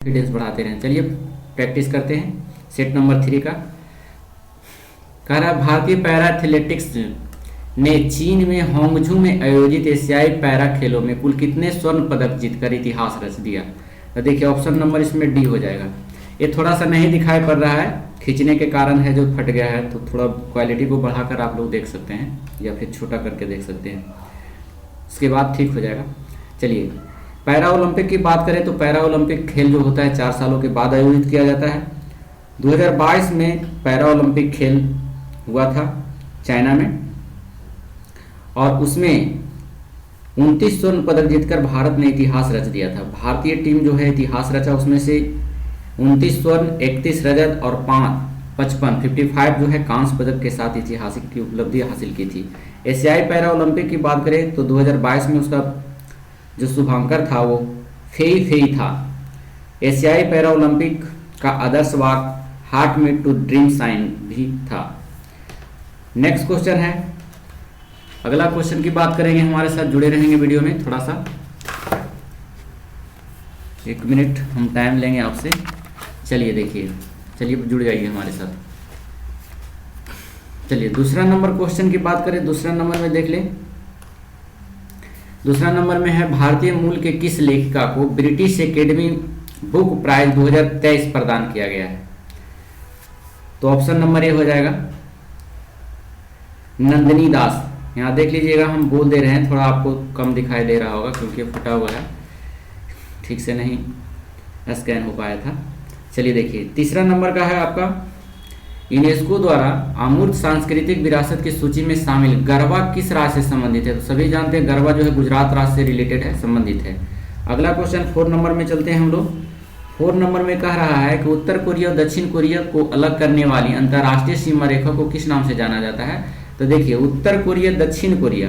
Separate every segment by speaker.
Speaker 1: Confidence बढ़ाते रहें। चलिए प्रैक्टिस करते हैं सेट नंबर 3 का। कह रहा भारतीय पैरा एथलेटिक्स ने चीन में होंगझू में आयोजित एशियाई पैरा खेलों में कुल कितने स्वर्ण पदक जीतकर इतिहास रच दिया। तो देखिए ऑप्शन नंबर इसमें डी हो जाएगा। ये थोड़ा सा नहीं दिखाई पड़ रहा है, खींचने के कारण है जो फट गया है, तो थोड़ा क्वालिटी को बढ़ाकर आप लोग देख सकते हैं या फिर छोटा करके देख सकते हैं, उसके बाद ठीक हो जाएगा। चलिए पैरा ओलंपिक की बात करें तो पैरा ओलंपिक खेल जो होता है 4 सालों के बाद आयोजित किया जाता है। 2022 में पैरा ओलंपिक खेल हुआ था चाइना में और उसमें 29 स्वर्ण पदक जीतकर भारत ने इतिहास रच दिया था। भारतीय टीम जो है इतिहास रचा, उसमें से 29 स्वर्ण, 31 रजत और 55 जो है कांस्य पदक के साथ ऐतिहासिक की उपलब्धि हासिल की थी। एशियाई पैरा ओलंपिक की बात करें तो 2022 में उसका जो शुभांकर था वो फेई फेई था। एशियाई पैरा ओलंपिक का आदर्श वाक्य हार्ट में टू ड्रीम साइन भी था। नेक्स्ट क्वेश्चन है, अगला क्वेश्चन की बात करेंगे, हमारे साथ जुड़े रहेंगे वीडियो में। थोड़ा सा 1 मिनट हम टाइम लेंगे आपसे। चलिए देखिए, चलिए जुड़ जाइए हमारे साथ। चलिए दूसरा नंबर क्वेश्चन की बात करें, दूसरा नंबर में देख लें। दूसरा नंबर में है भारतीय मूल के किस लेखिका को ब्रिटिश एकेडमी बुक प्राइज 2023 प्रदान किया गया है। तो ऑप्शन नंबर ए हो जाएगा नंदिनी दास। यहाँ देख लीजिएगा हम बोल दे रहे हैं, थोड़ा आपको कम दिखाई दे रहा होगा क्योंकि फटा हुआ है, ठीक से नहीं स्कैन हो पाया था। चलिए देखिए तीसरा नंबर का है आपका, यूनेस्को द्वारा अमूर्त सांस्कृतिक विरासत की सूची में शामिल गरबा किस राज्य से संबंधित है। तो सभी जानते हैं गरबा जो है गुजरात राज्य से रिलेटेड है, संबंधित है। अगला क्वेश्चन 4 नंबर में चलते हैं हम लोग। 4 नंबर में कह रहा है कि उत्तर कोरिया और दक्षिण कोरिया को अलग करने वाली अंतर्राष्ट्रीय सीमा रेखा को किस नाम से जाना जाता है। तो देखिए उत्तर कोरिया दक्षिण कोरिया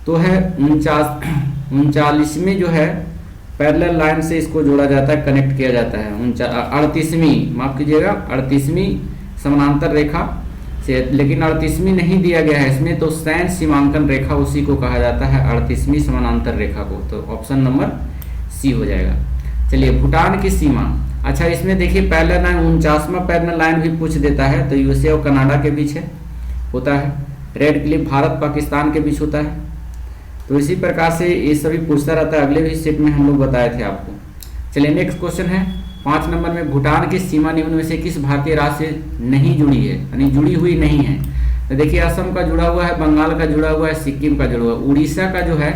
Speaker 1: तो है 39वीं जो है पैरेलल लाइन से इसको जोड़ा जाता है, कनेक्ट किया जाता है। 38वीं, माफ कीजिएगा 38वीं समानांतर रेखा से, लेकिन 38वीं नहीं दिया गया है इसमें, तो सैन्य सीमांकन रेखा उसी को कहा जाता है 38वीं समानांतर रेखा को। तो ऑप्शन नंबर सी हो जाएगा। चलिए भूटान की सीमा, अच्छा इसमें देखिए पैरेलल लाइन 49वां पैरेलल लाइन भी पूछ देता है, तो यूएसए और कनाडा के बीच है होता है। रेड क्लिफ भारत पाकिस्तान के बीच होता है। तो इसी प्रकार से ये सभी पूछता रहता है, अगले भी सेट में हम लोग बताए थे आपको। चलिए नेक्स्ट क्वेश्चन है 5 नंबर में, भूटान की सीमा निम्न में से किस भारतीय राज्य से नहीं जुड़ी है, यानी जुड़ी हुई नहीं है। तो देखिए असम का जुड़ा हुआ है, बंगाल का जुड़ा हुआ है, सिक्किम का जुड़ा हुआ है। उड़ीसा का जो है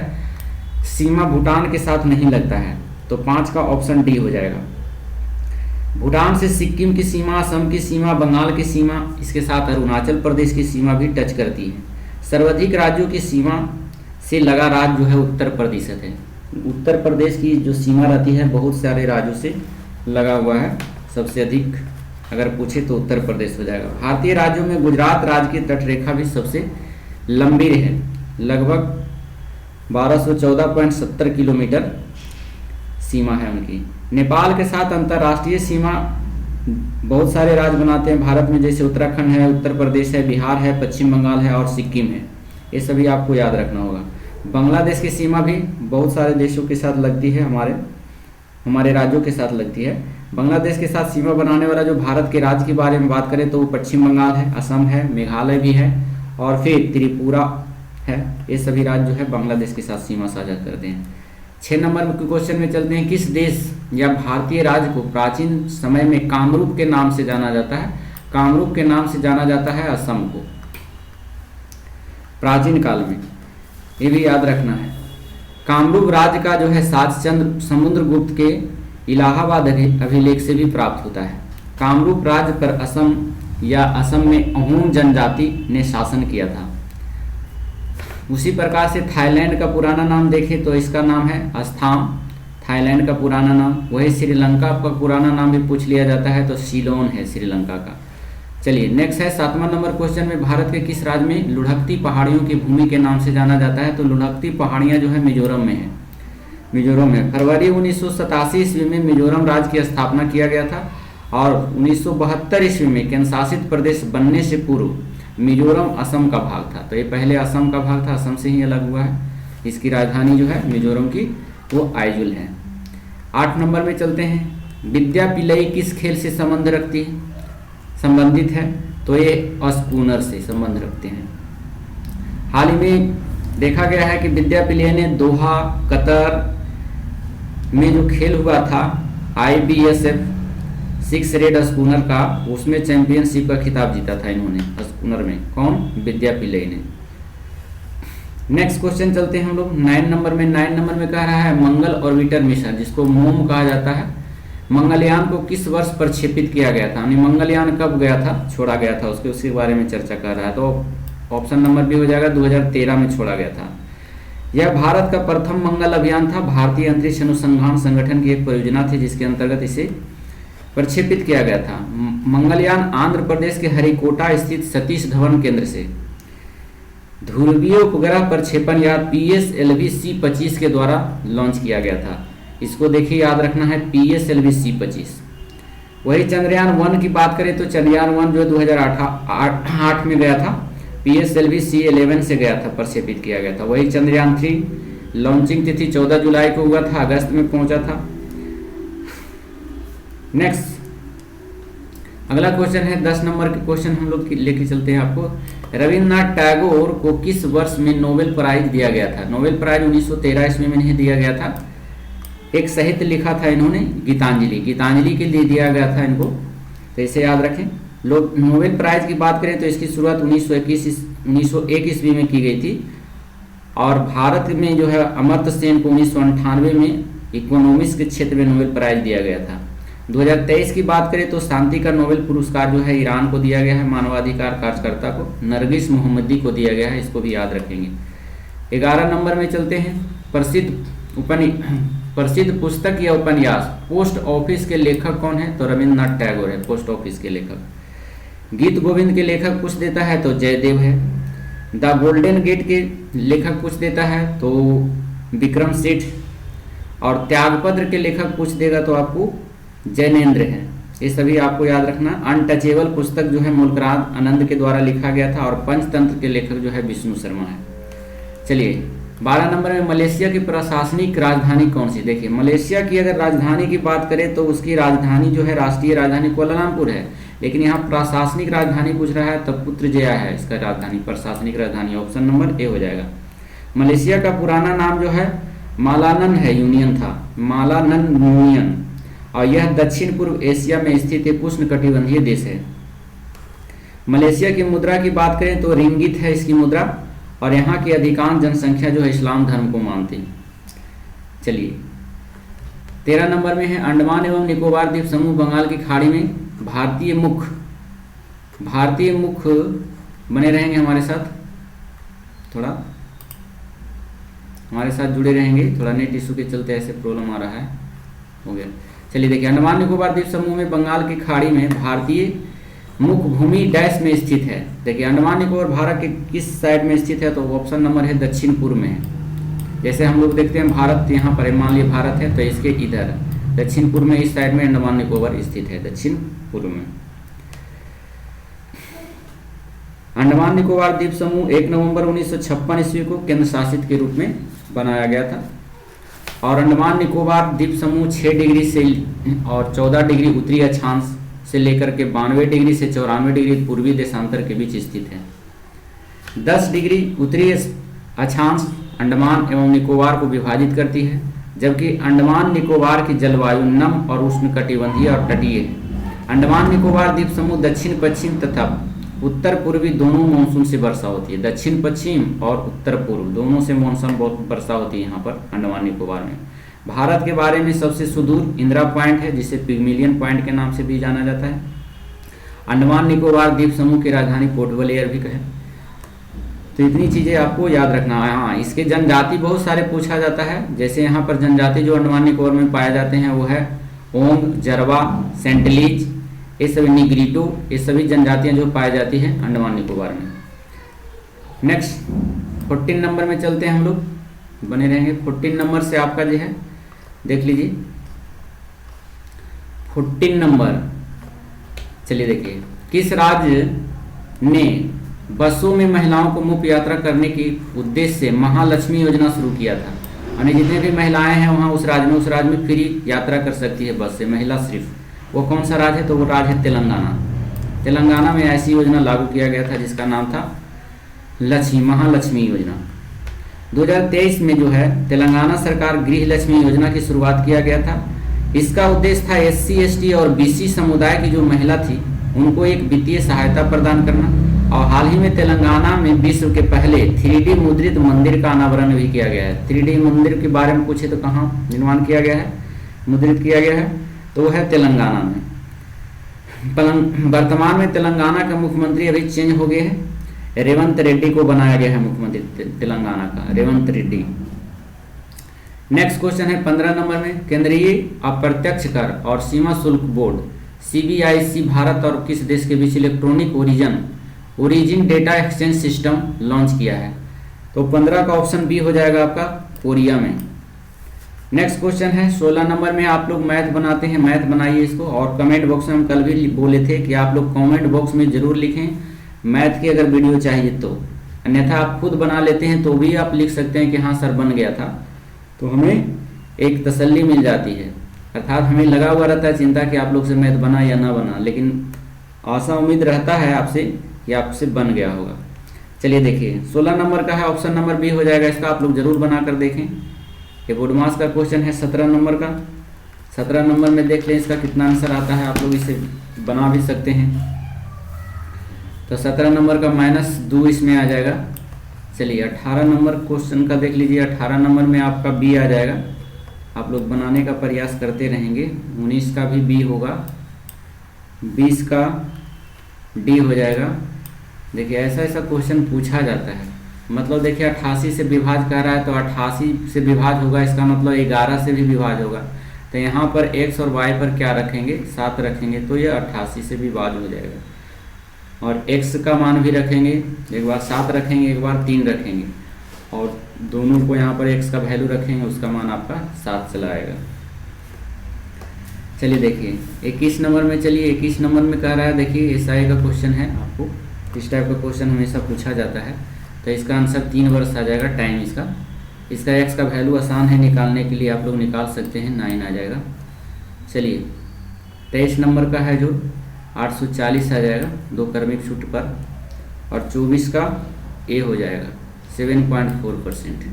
Speaker 1: सीमा भूटान के साथ नहीं लगता है, तो 5 का ऑप्शन डी हो जाएगा। भूटान से सिक्किम की सीमा, असम की सीमा, बंगाल की सीमा, इसके साथ अरुणाचल प्रदेश की सीमा भी टच करती है। सर्वाधिक राज्यों की सीमा से लगा राज्य जो है उत्तर प्रदेश है। उत्तर प्रदेश की जो सीमा रहती है बहुत सारे राज्यों से लगा हुआ है, सबसे अधिक अगर पूछे तो उत्तर प्रदेश हो जाएगा। भारतीय राज्यों में गुजरात राज्य की तटरेखा भी सबसे लंबी है, लगभग 1214.70 किलोमीटर सीमा है उनकी। नेपाल के साथ अंतर्राष्ट्रीय सीमा बहुत सारे राज्य बनाते हैं भारत में, जैसे उत्तराखंड है, उत्तर प्रदेश है, बिहार है, पश्चिम बंगाल है और सिक्किम है। ये सभी आपको याद रखना होगा। बांग्लादेश की सीमा भी बहुत सारे देशों के साथ लगती है, हमारे राज्यों के साथ लगती है। बांग्लादेश के साथ सीमा बनाने वाला जो भारत के राज्य के बारे में बात करें तो वो पश्चिम बंगाल है, असम है, मेघालय भी है और फिर त्रिपुरा है। ये सभी राज्य जो है बांग्लादेश के साथ सीमा साझा करते हैं। 6 नंबर के क्वेश्चन में चलते हैं, किस देश या भारतीय राज्य को प्राचीन समय में कामरूप के नाम से जाना जाता है। कामरूप के नाम से जाना जाता है असम को, प्राचीन काल में, ये भी याद रखना है। कामरूप राज्य का जो है सातचंद्र समुद्रगुप्त के इलाहाबाद अभिलेख से भी प्राप्त होता है। कामरूप राज्य पर असम या असम में अहोम जनजाति ने शासन किया था। उसी प्रकार से थाईलैंड का पुराना नाम देखें तो इसका नाम है असथाम, थाईलैंड का पुराना नाम। वही श्रीलंका का पुराना नाम भी पूछ लिया जाता है तो सीलोन है श्रीलंका का। चलिए नेक्स्ट है 7वां नंबर क्वेश्चन में, भारत के किस राज्य में लुढ़कती पहाड़ियों की भूमि के नाम से जाना जाता है। तो लुढ़कती पहाड़ियाँ जो है मिजोरम में है, मिजोरम है। फरवरी 1987 ईस्वी में मिजोरम राज्य की स्थापना किया गया था और 1972 ईस्वी में केंद्र शासित प्रदेश बनने से पूर्व मिजोरम असम का भाग था। तो ये पहले असम का भाग था, असम से ही अलग हुआ है। इसकी राजधानी जो है मिजोरम की वो आइजुल है। 8 नंबर में चलते हैं। विद्या पिल्लई किस खेल से संबंधित है? तो ये स्कूनर से संबंध रखते हैं। हाल ही में देखा गया है कि विद्या पिल्लई ने दोहा कतर में जो खेल हुआ था IBSF 6 रेड स्कूनर का, उसमें चैंपियनशिप का खिताब जीता था इन्होंने स्कूनर में। कौन? विद्या पिल्लई ने। नेक्स्ट क्वेश्चन चलते हैं हम लोग 9 नंबर में। 9 नंबर में कह रहा है मंगल ऑर्बिटर मिशन, जिसको मोम कहा जाता है, मंगलयान को किस वर्ष प्रक्षेपित किया गया था? यानी मंगलयान कब गया था, छोड़ा गया था, उसके बारे में चर्चा कर रहा है। तो ऑप्शन नंबर बी हो जाएगा 2013 में छोड़ा गया था। यह भारत का प्रथम मंगल अभियान था। भारतीय अंतरिक्ष अनुसंधान संगठन की एक परियोजना थी जिसके अंतर्गत इसे प्रक्षेपित किया गया था। मंगलयान आंध्र प्रदेश के हरिकोटा स्थित सतीश धवन केंद्र से ध्रुवीय उपग्रह प्रक्षेपण या PSLV C-25 के द्वारा लॉन्च किया गया था। इसको देखिए याद रखना है, PSLV C-25। वही चंद्रयान 1 की बात करें तो चंद्रयान 1 जो 2008 में गया था, PSLV C-11 से गया था, प्रक्षेपित किया गया था। वही चंद्रयान 3 लॉन्चिंग तिथि 14 जुलाई को हुआ था, अगस्त में पहुंचा था। नेक्स्ट अगला क्वेश्चन है 10 नंबर के क्वेश्चन हम लोग लेके चलते हैं आपको। रविन्द्रनाथ टैगोर को किस वर्ष में नोबेल प्राइज दिया गया था? नोबेल प्राइज 1913 ईस्वी में नहीं दिया गया था। एक साहित्य लिखा था इन्होंने, गीतांजलि के लिए दिया गया था इनको, तो इसे याद रखें। लोग नोबेल प्राइज की बात करें तो इसकी शुरुआत 1901 ईस्वी में की गई थी, और भारत में जो है अमर्त्य सेन को 1998 में इकोनॉमिक्स के क्षेत्र में नोबेल प्राइज दिया गया था। 2023 की बात करें तो शांति का नोबेल पुरस्कार जो है ईरान को दिया गया है, मानवाधिकार कार्यकर्ता को नरगिस मोहम्मदी को दिया गया है, इसको भी याद रखेंगे। 11 नंबर में चलते हैं। प्रसिद्ध पुस्तक या उपन्यास पोस्ट ऑफिस के लेखक कौन है? तो रविन्द्रनाथ टैगोर है पोस्ट ऑफिस के लेखक। गीत गोविंद के लेखक कुछ देता है तो जयदेव है। द गोल्डन गेट के लेखक कुछ देता है तो विक्रम सेठ, और त्यागपत्र के लेखक कुछ देगा तो आपको जैनेन्द्र है। ये सभी आपको याद रखना। अनटचेबल पुस्तक जो है मुल्कराज आनंद के द्वारा लिखा गया था, और पंचतंत्र के लेखक जो है विष्णु शर्मा है। चलिए 12 नंबर में मलेशिया की प्रशासनिक राजधानी कौन सी? देखिए मलेशिया की अगर राजधानी की बात करें तो उसकी राजधानी जो है राष्ट्रीय राजधानी कुआलालंपुर है, लेकिन यहाँ प्रशासनिक राजधानी पूछ रहा है तो पुत्रजया है इसका राजधानी, प्रशासनिक राजधानी। ऑप्शन नंबर ए हो जाएगा। मलेशिया का पुराना नाम जो है मालानन है, यूनियन था, मालानन यूनियन, और यह दक्षिण पूर्व एशिया में स्थित एक उष्णकटिबंधीय देश है। मलेशिया की मुद्रा की बात करें तो रिंगित है इसकी मुद्रा, और यहाँ की अधिकांश जनसंख्या जो है इस्लाम धर्म को मानती है। चलिए 13 नंबर में है अंडमान एवं निकोबार द्वीप समूह बंगाल की खाड़ी में भारतीय मुख बने रहेंगे हमारे साथ, थोड़ा हमारे साथ जुड़े रहेंगे। थोड़ा नेट इशू के चलते ऐसे प्रॉब्लम आ रहा है, हो गया। चलिए देखिए अंडमान निकोबार द्वीप समूह में बंगाल की खाड़ी में भारतीय मुख भूमि डैश में स्थित है। देखिए अंडमान निकोबार भारत के किस साइड में स्थित है? तो ऑप्शन नंबर है दक्षिण पूर्व में है। जैसे हम लोग देखते हैं भारत यहाँ पर, मान लीजिए भारत है तो इसके इधर दक्षिण पूर्व में, इस साइड में अंडमान निकोबार स्थित है, दक्षिण पूर्व में। अंडमान निकोबार द्वीप समूह 1 नवंबर 1956 ईस्वी को केंद्र शासित के रूप में बनाया गया था, और अंडमान निकोबार द्वीप समूह 6 डिग्री से और 14 डिग्री उत्तरी अक्षांश से लेकर के 92 डिग्री से 94 डिग्री पूर्वी देशांतर के बीच स्थित है। 10 डिग्री उत्तरी अक्षांश अंडमान एवं निकोबार को विभाजित करती है, जबकि अंडमान निकोबार की जलवायु नम और उष्णकटिबंधीय और तटीय है। अंडमान निकोबार द्वीप समूह दक्षिण पश्चिम तथा उत्तर पूर्वी दोनों मानसून से वर्षा होती है। दक्षिण पश्चिम और उत्तर पूर्व दोनों से मानसून वर्षा होती है यहाँ पर अंडमान निकोबार में। भारत के बारे में सबसे सुदूर इंदिरा पॉइंट है, जिसे पिग्मिलियन पॉइंट के नाम से भी जाना जाता है। अंडमान निकोबार द्वीप समूह की राजधानी पोर्ट ब्लेयर भी है। तो इतनी चीज़ें आपको याद रखना है। हाँ, इसके जनजाति बहुत सारे पूछा जाता है। जैसे यहाँ पर जनजाति जो अंडमान निकोबार में पाए जाते हैं वो है ओंग, जरवा, सेंटलीज, ये सभी निग्रिटो, ये सभी जनजातियाँ जो पाई जाती हैं अंडमान निकोबार में। नेक्स्ट 14 नंबर में चलते हैं हम लोग, बने रहेंगे। 14 नंबर से आपका जो है देख लीजिए 14 नंबर। चलिए देखिए, किस राज्य ने बसों में महिलाओं को मुफ्त यात्रा करने के उद्देश्य से महालक्ष्मी योजना शुरू किया था? यानी जितने भी महिलाएं हैं वहाँ उस राज्य में फ्री यात्रा कर सकती है बस से, महिला सिर्फ। वो कौन सा राज्य है? तो वो राज्य है तेलंगाना। तेलंगाना में ऐसी योजना लागू किया गया था जिसका नाम था महालक्ष्मी योजना। 2023 में जो है तेलंगाना सरकार गृह लक्ष्मी योजना की शुरुआत किया गया था। इसका उद्देश्य था SC ST और BC समुदाय की जो महिला थी उनको एक वित्तीय सहायता प्रदान करना। और हाल ही में तेलंगाना में विश्व के पहले 3D मुद्रित मंदिर का अनावरण भी किया गया है। 3D मंदिर के बारे में पूछे तो कहाँ निर्माण किया गया है, मुद्रित किया गया है? तो वो है तेलंगाना में। वर्तमान में तेलंगाना का मुख्यमंत्री अभी चेंज हो गए हैं, रेवंत रेड्डी को बनाया गया है मुख्यमंत्री तेलंगाना का, रेवंत रेड्डी। नेक्स्ट क्वेश्चन है 15 नंबर में, केंद्रीय अप्रत्यक्ष कर और सीमा शुल्क बोर्ड CBIC भारत और किस देश के बीच electronic origin data exchange system launch किया है? तो 15 का ऑप्शन बी हो जाएगा आपका, कोरिया में। नेक्स्ट क्वेश्चन है 16 नंबर में, आप लोग मैथ बनाते हैं, मैथ बनाइए इसको। और कमेंट बॉक्स में हम कल भी बोले थे कि आप लोग कमेंट बॉक्स में जरूर लिखें मैथ की अगर वीडियो चाहिए तो, अन्यथा आप खुद बना लेते हैं तो भी आप लिख सकते हैं कि हाँ सर बन गया था, तो हमें एक तसल्ली मिल जाती है। अर्थात हमें लगा हुआ रहता है चिंता कि आप लोग से मैथ बना या ना बना, लेकिन आशा उम्मीद रहता है आपसे कि आपसे बन गया होगा। चलिए देखिए 16 नंबर का है, ऑप्शन नंबर बी हो जाएगा इसका, आप लोग जरूर बना कर देखें। ये बोडमास का क्वेश्चन है 17 नंबर का। 17 नंबर में देख लें इसका कितना आंसर आता है, आप लोग इसे बना भी सकते हैं। तो 17 नंबर का -2 इसमें आ जाएगा। चलिए 18 नंबर क्वेश्चन का देख लीजिए, 18 नंबर में आपका बी आ जाएगा। आप लोग बनाने का प्रयास करते रहेंगे। 19 का भी बी होगा, 20 का डी हो जाएगा। देखिए ऐसा ऐसा क्वेश्चन पूछा जाता है, मतलब देखिए 88 से विभाज कह रहा है तो 88 से विभाज होगा, इसका मतलब 11 से भी विभाज होगा। तो यहाँ पर x और y पर क्या रखेंगे? 7 रखेंगे, तो ये 88 से विभाज हो जाएगा। और x का मान भी रखेंगे, एक बार 7 रखेंगे, एक बार 3 रखेंगे, और दोनों को यहाँ पर x का वैल्यू रखेंगे, उसका मान आपका 7 चला आएगा। चलिए देखिए 21 नंबर में, चलिए 21 नंबर में कह रहा है, देखिए SI का क्वेश्चन है, आपको इस टाइप का क्वेश्चन हमेशा पूछा जाता है। तो इसका आंसर 3 वर्ष आ जाएगा टाइम इसका x का वैल्यू आसान है निकालने के लिए, आप लोग निकाल सकते हैं, 9 आ जाएगा। चलिए 23 नंबर का है जो 840 आ जाएगा 2 क्रमिक सूत्र पर, और 24 का ए हो जाएगा 7.4%।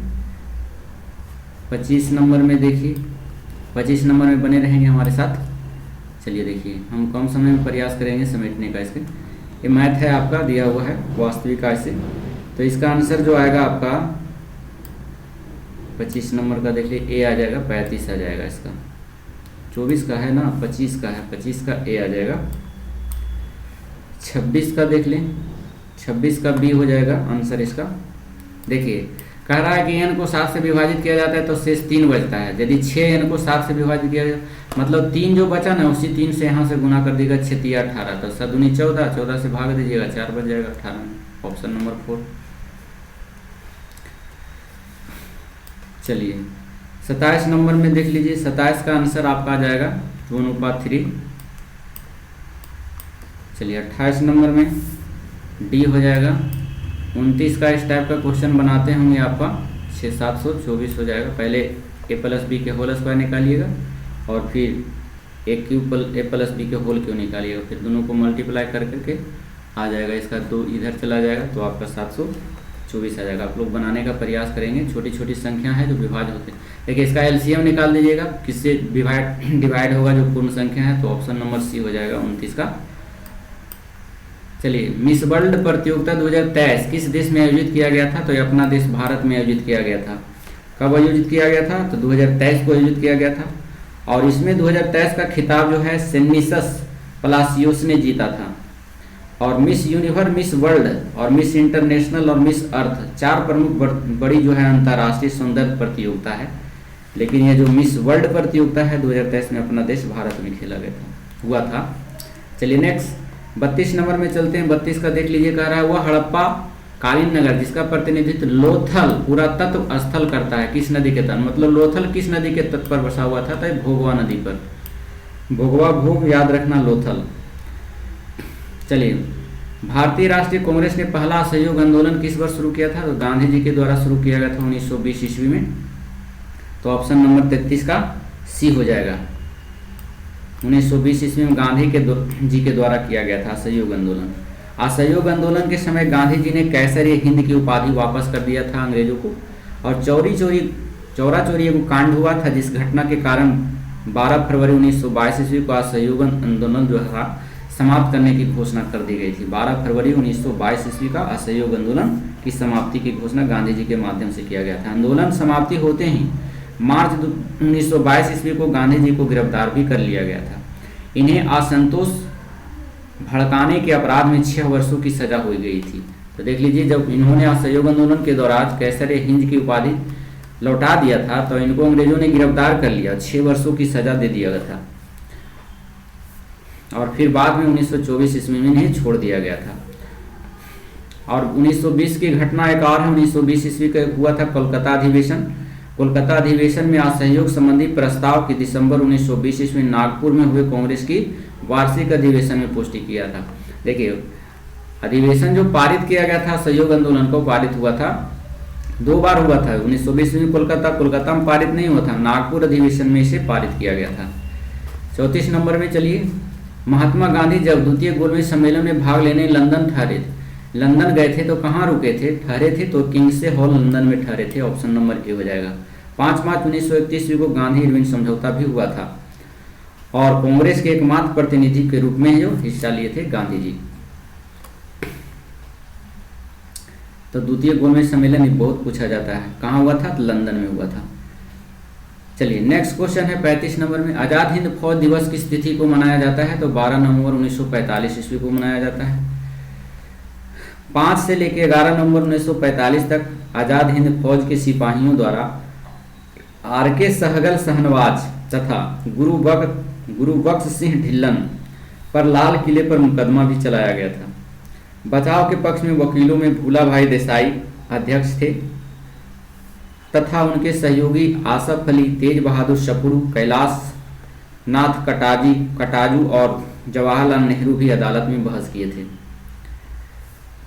Speaker 1: 25 नंबर में देखिए, 25 नंबर में बने रहेंगे हमारे साथ। चलिए देखिए हम कम समय में प्रयास करेंगे समेटने का इसके। ये मैथ है आपका दिया हुआ है वास्तविक आय से, तो इसका आंसर जो आएगा आपका 25 नंबर का देख लीजिए, ए आ जाएगा 35 आ जाएगा इसका। 24 का है ना, 25 का है, 25 का ए आ जाएगा। 26 का देख लें, 26 का बी हो जाएगा आंसर इसका। देखिए कह रहा है कि n को 7 से विभाजित किया जाता है तो शेष 3 बचता है। यदि 6n को 7 से विभाजित किया जाए, मतलब 3 जो बचा ना उसी 3 से यहाँ से गुना कर देगा, 6 3 18, तो 7 दूनी 14, 14 से भाग दीजिएगा 4 बच जाएगा 18 में, ऑप्शन नंबर 4। चलिए 27 नंबर में देख लीजिए, 27 का आंसर आपका आ जाएगा 2:3। चलिए 28 नंबर में डी हो जाएगा। 29 का इस टाइप का क्वेश्चन बनाते होंगे आपका 6,724 हो जाएगा। पहले a + b के होल स्क्वायर निकालिएगा और फिर a + b के होल क्यों निकालिएगा, फिर दोनों को मल्टीप्लाई कर करके आ जाएगा, इसका 2 इधर चला जाएगा तो आपका 724 आ जाएगा। आप लोग बनाने का प्रयास करेंगे, छोटी छोटी संख्या है जो विभाज्य होते हैं। देखिए इसका LCM निकाल दीजिएगा, किससे डिवाइड होगा, जो पूर्ण संख्या है, तो ऑप्शन नंबर सी हो जाएगा 29 का। चलिए मिस वर्ल्ड प्रतियोगिता 2023 किस देश में आयोजित किया गया था? तो ये अपना देश भारत में आयोजित किया गया था। कब आयोजित किया गया था? तो 2023 को आयोजित किया गया था, और इसमें 2023 का खिताब जो है सेनिसस पलासियोस ने जीता था। और मिस यूनिवर्स, मिस वर्ल्ड और मिस इंटरनेशनल और मिस अर्थ 4 प्रमुख बड़ी जो है अंतर्राष्ट्रीय सौंदर्य प्रतियोगिता है, लेकिन ये जो मिस वर्ल्ड प्रतियोगिता है 2023 में अपना देश भारत में खेला गया था, हुआ था। चलिए नेक्स्ट 32 नंबर में चलते हैं। 32 का देख लीजिए, कह रहा है वह हड़प्पा कालीन नगर जिसका प्रतिनिधित्व लोथल पुरातत्व स्थल करता है किस नदी के तट, मतलब लोथल किस नदी के तट पर बसा हुआ था? तो भोगवा नदी पर, भोगवा भोग याद रखना लोथल। चलिए भारतीय राष्ट्रीय कांग्रेस ने पहला असहयोग आंदोलन किस वर्ष शुरू किया था? तो गांधी जी के द्वारा शुरू किया गया था 1920 ईस्वी में। तो ऑप्शन नंबर 33 का सी हो जाएगा। 1920 ईस्वी में गांधी जी के द्वारा किया गया था असहयोग आंदोलन। असहयोग आंदोलन के समय गांधी जी ने कैसर ए हिंद की उपाधि वापस कर दिया था अंग्रेजों को, और चौरा चोरी एक कांड हुआ था जिस घटना के कारण 12 फरवरी 1922 ईस्वी को असहयोग आंदोलन जो था समाप्त करने की घोषणा कर दी गई थी। 12 फरवरी 1922 ईस्वी का असहयोग आंदोलन की समाप्ति की घोषणा गांधी जी के माध्यम से किया गया था। आंदोलन समाप्ति होते ही मार्च 1922 ईस्वी को गांधी जी को गिरफ्तार भी कर लिया गया था। इन्हें असंतोष भड़काने के अपराध में 6 वर्षों की सजा हो गई थी। तो देख लीजिए, जब इन्होंने असहयोग आंदोलन के दौरान कैसर ए हिंद की उपाधि लौटा दिया था तो इनको अंग्रेजों ने गिरफ्तार कर लिया, 6 वर्षों की सजा दे दिया गया था, और फिर बाद में 1924 ईस्वी में इन्हें छोड़ दिया गया था। और 1920 की घटना एक और है। 1920 ईस्वी का हुआ था कोलकाता अधिवेशन। कोलकाता अधिवेशन में असहयोग संबंधी प्रस्ताव की दिसंबर 1920 ईस्वी में नागपुर में हुए कांग्रेस की वार्षिक अधिवेशन में पुष्टि किया था। देखिए, अधिवेशन जो पारित किया गया था सहयोग आंदोलन को पारित हुआ था, 2 बार हुआ था। 1920 में कोलकाता में पारित नहीं हुआ था, नागपुर अधिवेशन में इसे पारित किया गया था। 34 नंबर में चलिए, महात्मा गांधी जब द्वितीय गोलमेज सम्मेलन में भाग लेने लंदन गए थे तो कहाँ रुके थे, ठहरे थे? तो किंग्स हॉल लंदन में ठहरे थे। ऑप्शन नंबर ए हो जाएगा। 5 मार्च 1931 को गांधी इरविन समझौता भी हुआ था, और कांग्रेस के एकमात्र प्रतिनिधि के रूप में जो हिस्सा लिए थे गांधी जी। तो द्वितीय गोलमेज सम्मेलन बहुत पूछा जाता है, कहाँ हुआ था? लंदन में हुआ था। चलिए नेक्स्ट क्वेश्चन है 35 नंबर में, आजाद हिंद फौज दिवस किस तिथि को मनाया जाता है? तो 12 नवंबर 1945 ईस्वी को मनाया जाता है। 5 से लेकर 11 नवंबर 1945 तक आजाद हिंद फौज के सिपाहियों द्वारा आर.के. सहगल सहनवाज तथा गुरुबख्श सिंह ढिल्लन पर लाल किले पर मुकदमा भी चलाया गया था। बचाव के पक्ष में वकीलों में भूला भाई देसाई अध्यक्ष थे तथा उनके सहयोगी आसफ अली, तेज बहादुर सप्रू, कैलाश नाथ कटाजू और जवाहरलाल नेहरू भी अदालत में बहस किए थे।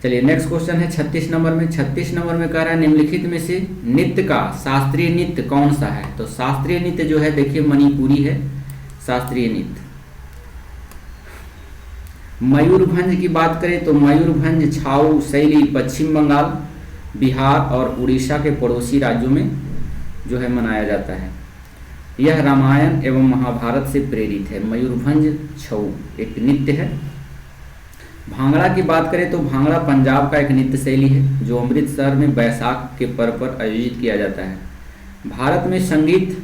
Speaker 1: चलिए नेक्स्ट क्वेश्चन है 36 नंबर में। 36 नंबर में कह रहा है निम्नलिखित में से नृत्य का शास्त्रीय नृत्य कौन सा है? तो शास्त्रीय नृत्य जो है देखिए मणिपुरी है शास्त्रीय नृत्य। मयूरभंज की बात करें तो मयूरभंज छाऊ शैली पश्चिम बंगाल, बिहार और उड़ीसा के पड़ोसी राज्यों में जो है मनाया जाता है। यह रामायण एवं महाभारत से प्रेरित है। मयूरभंज छऊ एक नृत्य है। भांगड़ा की बात करें तो भांगड़ा पंजाब का एक नृत्य शैली है जो अमृतसर में बैसाख के पर्व पर आयोजित किया जाता है। भारत में संगीत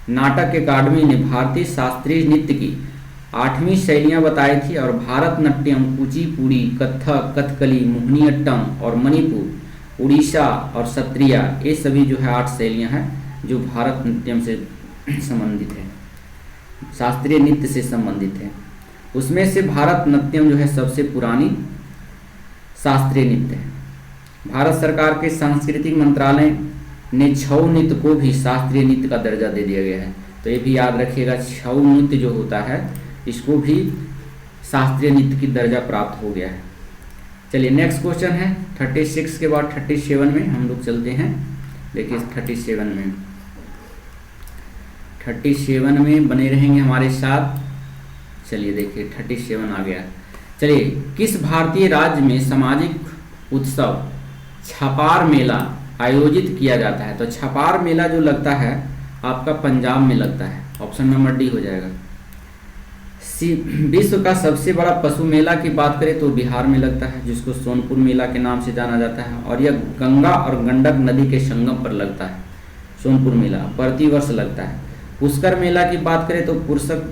Speaker 1: नाटक अकादमी ने भारतीय शास्त्रीय नृत्य की 8वीं शैलियाँ बताई थी, और भारतनाट्यम, कुचिपुड़ी, कथक, कथकली, मोहिनीअट्टम और मणिपुर, उड़ीसा और सत्रिया, ये सभी जो है 8 शैलियाँ हैं जो भारतनाट्यम से संबंधित है, शास्त्रीय नृत्य से संबंधित है। उसमें से भारतनाट्यम जो है सबसे पुरानी शास्त्रीय नृत्य है। भारत सरकार के सांस्कृतिक मंत्रालय ने छऊ नृत्य को भी शास्त्रीय नृत्य का दर्जा दे दिया गया है। तो ये भी याद रखिएगा, छऊ नृत्य जो होता है इसको भी शास्त्रीय नृत्य की दर्जा प्राप्त हो गया है। चलिए नेक्स्ट क्वेश्चन है 36 के बाद 37 में हम लोग चलते हैं। देखिए 37 में बने रहेंगे हमारे साथ। चलिए देखिए 37 आ गया। चलिए, किस भारतीय राज्य में सामाजिक उत्सव छपार मेला आयोजित किया जाता है? तो छपार मेला जो लगता है आपका पंजाब में लगता है। ऑप्शन नंबर डी हो जाएगा। विश्व का सबसे बड़ा पशु मेला की बात करें तो बिहार में लगता है, जिसको सोनपुर मेला के नाम से जाना जाता है, और यह गंगा और गंडक नदी के संगम पर लगता है। सोनपुर मेला प्रतिवर्ष लगता है। पुष्कर मेला की बात करें तो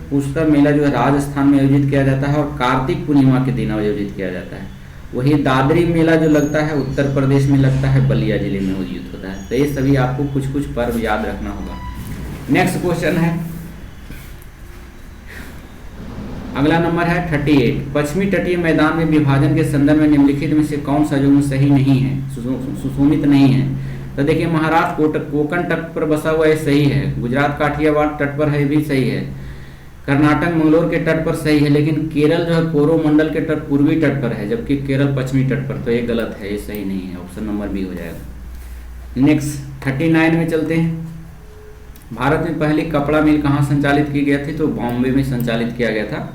Speaker 1: पुष्कर मेला जो है राजस्थान में आयोजित किया जाता है और कार्तिक पूर्णिमा के दिन आयोजित किया जाता है। वही दादरी मेला जो लगता है उत्तर प्रदेश में लगता है, बलिया जिले में आयोजित होता है। तो ये सभी आपको कुछ कुछ पर्व याद रखना होगा। नेक्स्ट क्वेश्चन है, अगला नंबर है 38। पश्चिमी तटीय मैदान में विभाजन के संदर्भ में निम्नलिखित में से कौन सा जो सही नहीं है, सुशोभित नहीं है? तो देखिए महाराष्ट्र कोकण तट पर बसा हुआ है, सही है। गुजरात काठियावाड़ तट पर है, भी सही है। कर्नाटक मंगलोर के तट पर सही है, लेकिन केरल जो है कोरोमंडल के तट पूर्वी तट पर है, जबकि केरल पश्चिमी तट पर। तो ये गलत है, ये सही नहीं है। ऑप्शन नंबर बी हो जाएगा। नेक्स्ट 39 में चलते हैं। भारत में पहली कपड़ा मिल कहाँ संचालित की गई थी? तो बॉम्बे में संचालित किया गया था।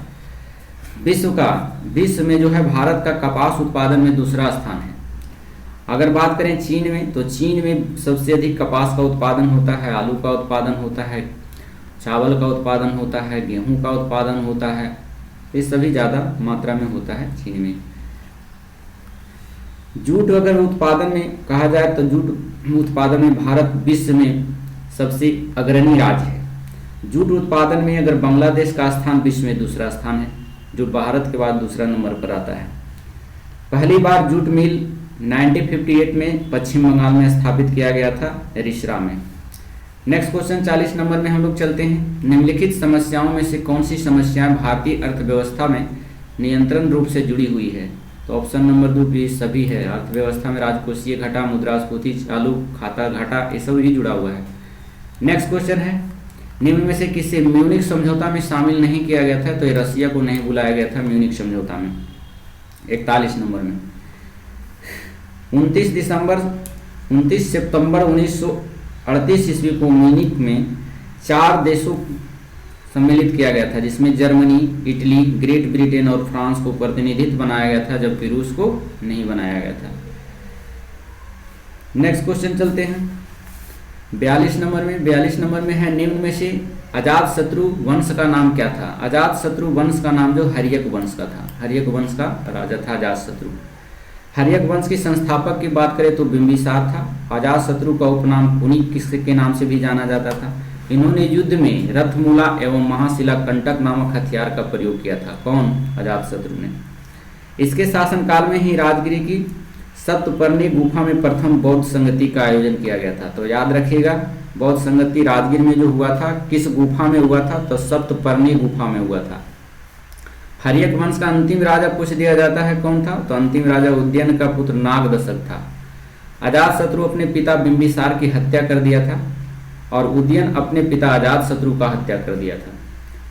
Speaker 1: विश्व में जो है भारत का कपास उत्पादन में दूसरा स्थान है। अगर बात करें चीन में, तो चीन में सबसे अधिक कपास का उत्पादन होता है, आलू का उत्पादन होता है, चावल का उत्पादन होता है, गेहूं का उत्पादन होता है, ये सभी ज़्यादा मात्रा में होता है चीन में। जूट अगर उत्पादन में कहा जाए तो जूट उत्पादन में भारत विश्व में सबसे अग्रणी राज्य है। जूट उत्पादन में अगर बांग्लादेश का स्थान विश्व में दूसरा स्थान है, जो भारत के बाद दूसरा नंबर पर आता है। पहली बार जूट मिल 1958 में पश्चिम बंगाल में स्थापित किया गया था, रिसरा में। नेक्स्ट क्वेश्चन 40 नंबर में हम लोग चलते हैं। निम्नलिखित समस्याओं में से कौन सी समस्याएं भारतीय अर्थव्यवस्था में नियंत्रण रूप से जुड़ी हुई है? तो ऑप्शन नंबर 2 भी सभी है। अर्थव्यवस्था में राजकोषीय घाटा, मुद्रास्फीति, चालू खाता घाटा, ये सब ही जुड़ा हुआ है। नेक्स्ट क्वेश्चन है, निम्न में से किसे म्यूनिख समझौता में शामिल नहीं किया गया था? तो ये रसिया को नहीं बुलाया गया था म्यूनिख समझौता में। 41 नंबर में 29 सितंबर 1938 ईस्वी को म्यूनिख में 4 देशों सम्मिलित किया गया था, जिसमें जर्मनी, इटली, ग्रेट ब्रिटेन और फ्रांस को प्रतिनिधित्व बनाया गया था, जबकि रूस को नहीं बनाया गया था। नेक्स्ट क्वेश्चन चलते हैं 42 नंबर में है, निम्न में से अजातशत्रु वंश का नाम क्या था? अजातशत्रु वंश का नाम जो हर्यक वंश का था, हर्यक वंश का राजा था अजातशत्रु। हर्यक वंश की संस्थापक की बात करें तो बिंबिसार था। अजातशत्रु का उपनाम उन्हीं के नाम से भी जाना जाता था। इन्होंने युद्ध में रथमूला एवं महाशिला कंटक नामक हथियार का प्रयोग किया था। कौन? अजातशत्रु ने। इसके शासनकाल में ही राजगिरी की सप्तपर्णी गुफा में प्रथम बौद्ध संगति का आयोजन किया गया था। तो याद रखिएगा, बौद्ध संगति राजगीर में जो हुआ था, किस गुफा में हुआ था? तो सप्तपर्णी गुफा में हुआ था। हर्यक वंश का अंतिम राजा पूछ दिया जाता है, कौन था? तो अंतिम राजा उदयन का पुत्र नागदशक था। अजातशत्रु अपने पिता बिंबिसार की हत्या कर दिया था और उदयन अपने पिता अजातशत्रु का हत्या कर दिया था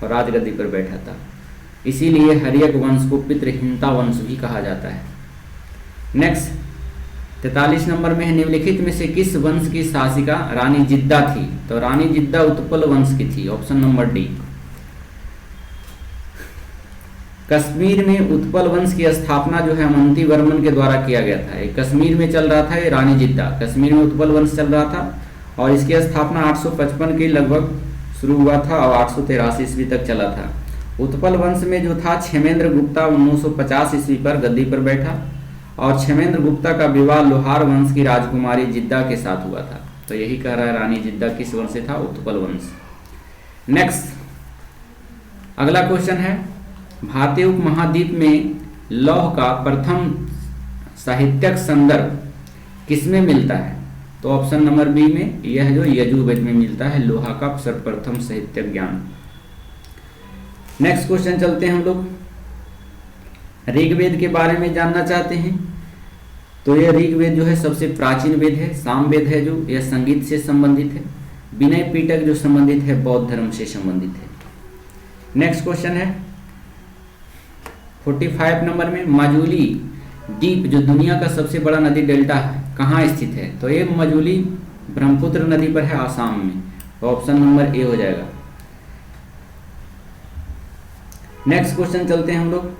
Speaker 1: और राजगद्दी पर बैठा था। इसीलिए हर्यक वंश को पितृहीनता वंश भी कहा जाता है। नेक्स्ट 43 नंबर में है, निम्नलिखित में से किस वंश की शासिका रानी जिद्दा थी? तो रानी जिद्दा उत्पल वंश की थी। Option number D. कश्मीर में उत्पल वंश की स्थापना जो है अवंती वर्मन के द्वारा किया गया था। ये कश्मीर में चल रहा था, ये रानी जिद्दा कश्मीर में उत्पल वंश चल रहा था और इसकी स्थापना 855 के लगभग शुरू हुआ था और 883 ईस्वी तक चला था। उत्पल वंश में जो था क्षेमेंद्र गुप्ता 950 ईस्वी पर गद्दी पर बैठा और क्षेमेंद्र गुप्ता का विवाह लोहार वंश की राजकुमारी जिद्दा के साथ हुआ था। तो यही कह रहा है रानी जिद्दा किस वंश से था? उत्पल वंश। नेक्स्ट अगला क्वेश्चन है, भारतीय उपमहाद्वीप में लौह का प्रथम साहित्यिक संदर्भ किसमें मिलता है? तो ऑप्शन नंबर बी में, यह जो यजुर्वेद में मिलता है लोहा का सर्वप्रथम साहित्यिक ज्ञान। नेक्स्ट क्वेश्चन चलते हैं हम लोग ऋग्वेद के बारे में जानना चाहते हैं। तो यह ऋग्वेद जो है सबसे प्राचीन वेद है। सामवेद है जो यह संगीत से संबंधित है। विनय पिटक जो संबंधित है बौद्ध धर्म से संबंधित है। नेक्स्ट क्वेश्चन है 45 नंबर में, माजुली द्वीप जो दुनिया का सबसे बड़ा नदी डेल्टा है कहाँ स्थित है? तो ये माजुली ब्रह्मपुत्र नदी पर है, आसाम में। तो ऑप्शन नंबर ए हो जाएगा। नेक्स्ट क्वेश्चन चलते हैं हम लोग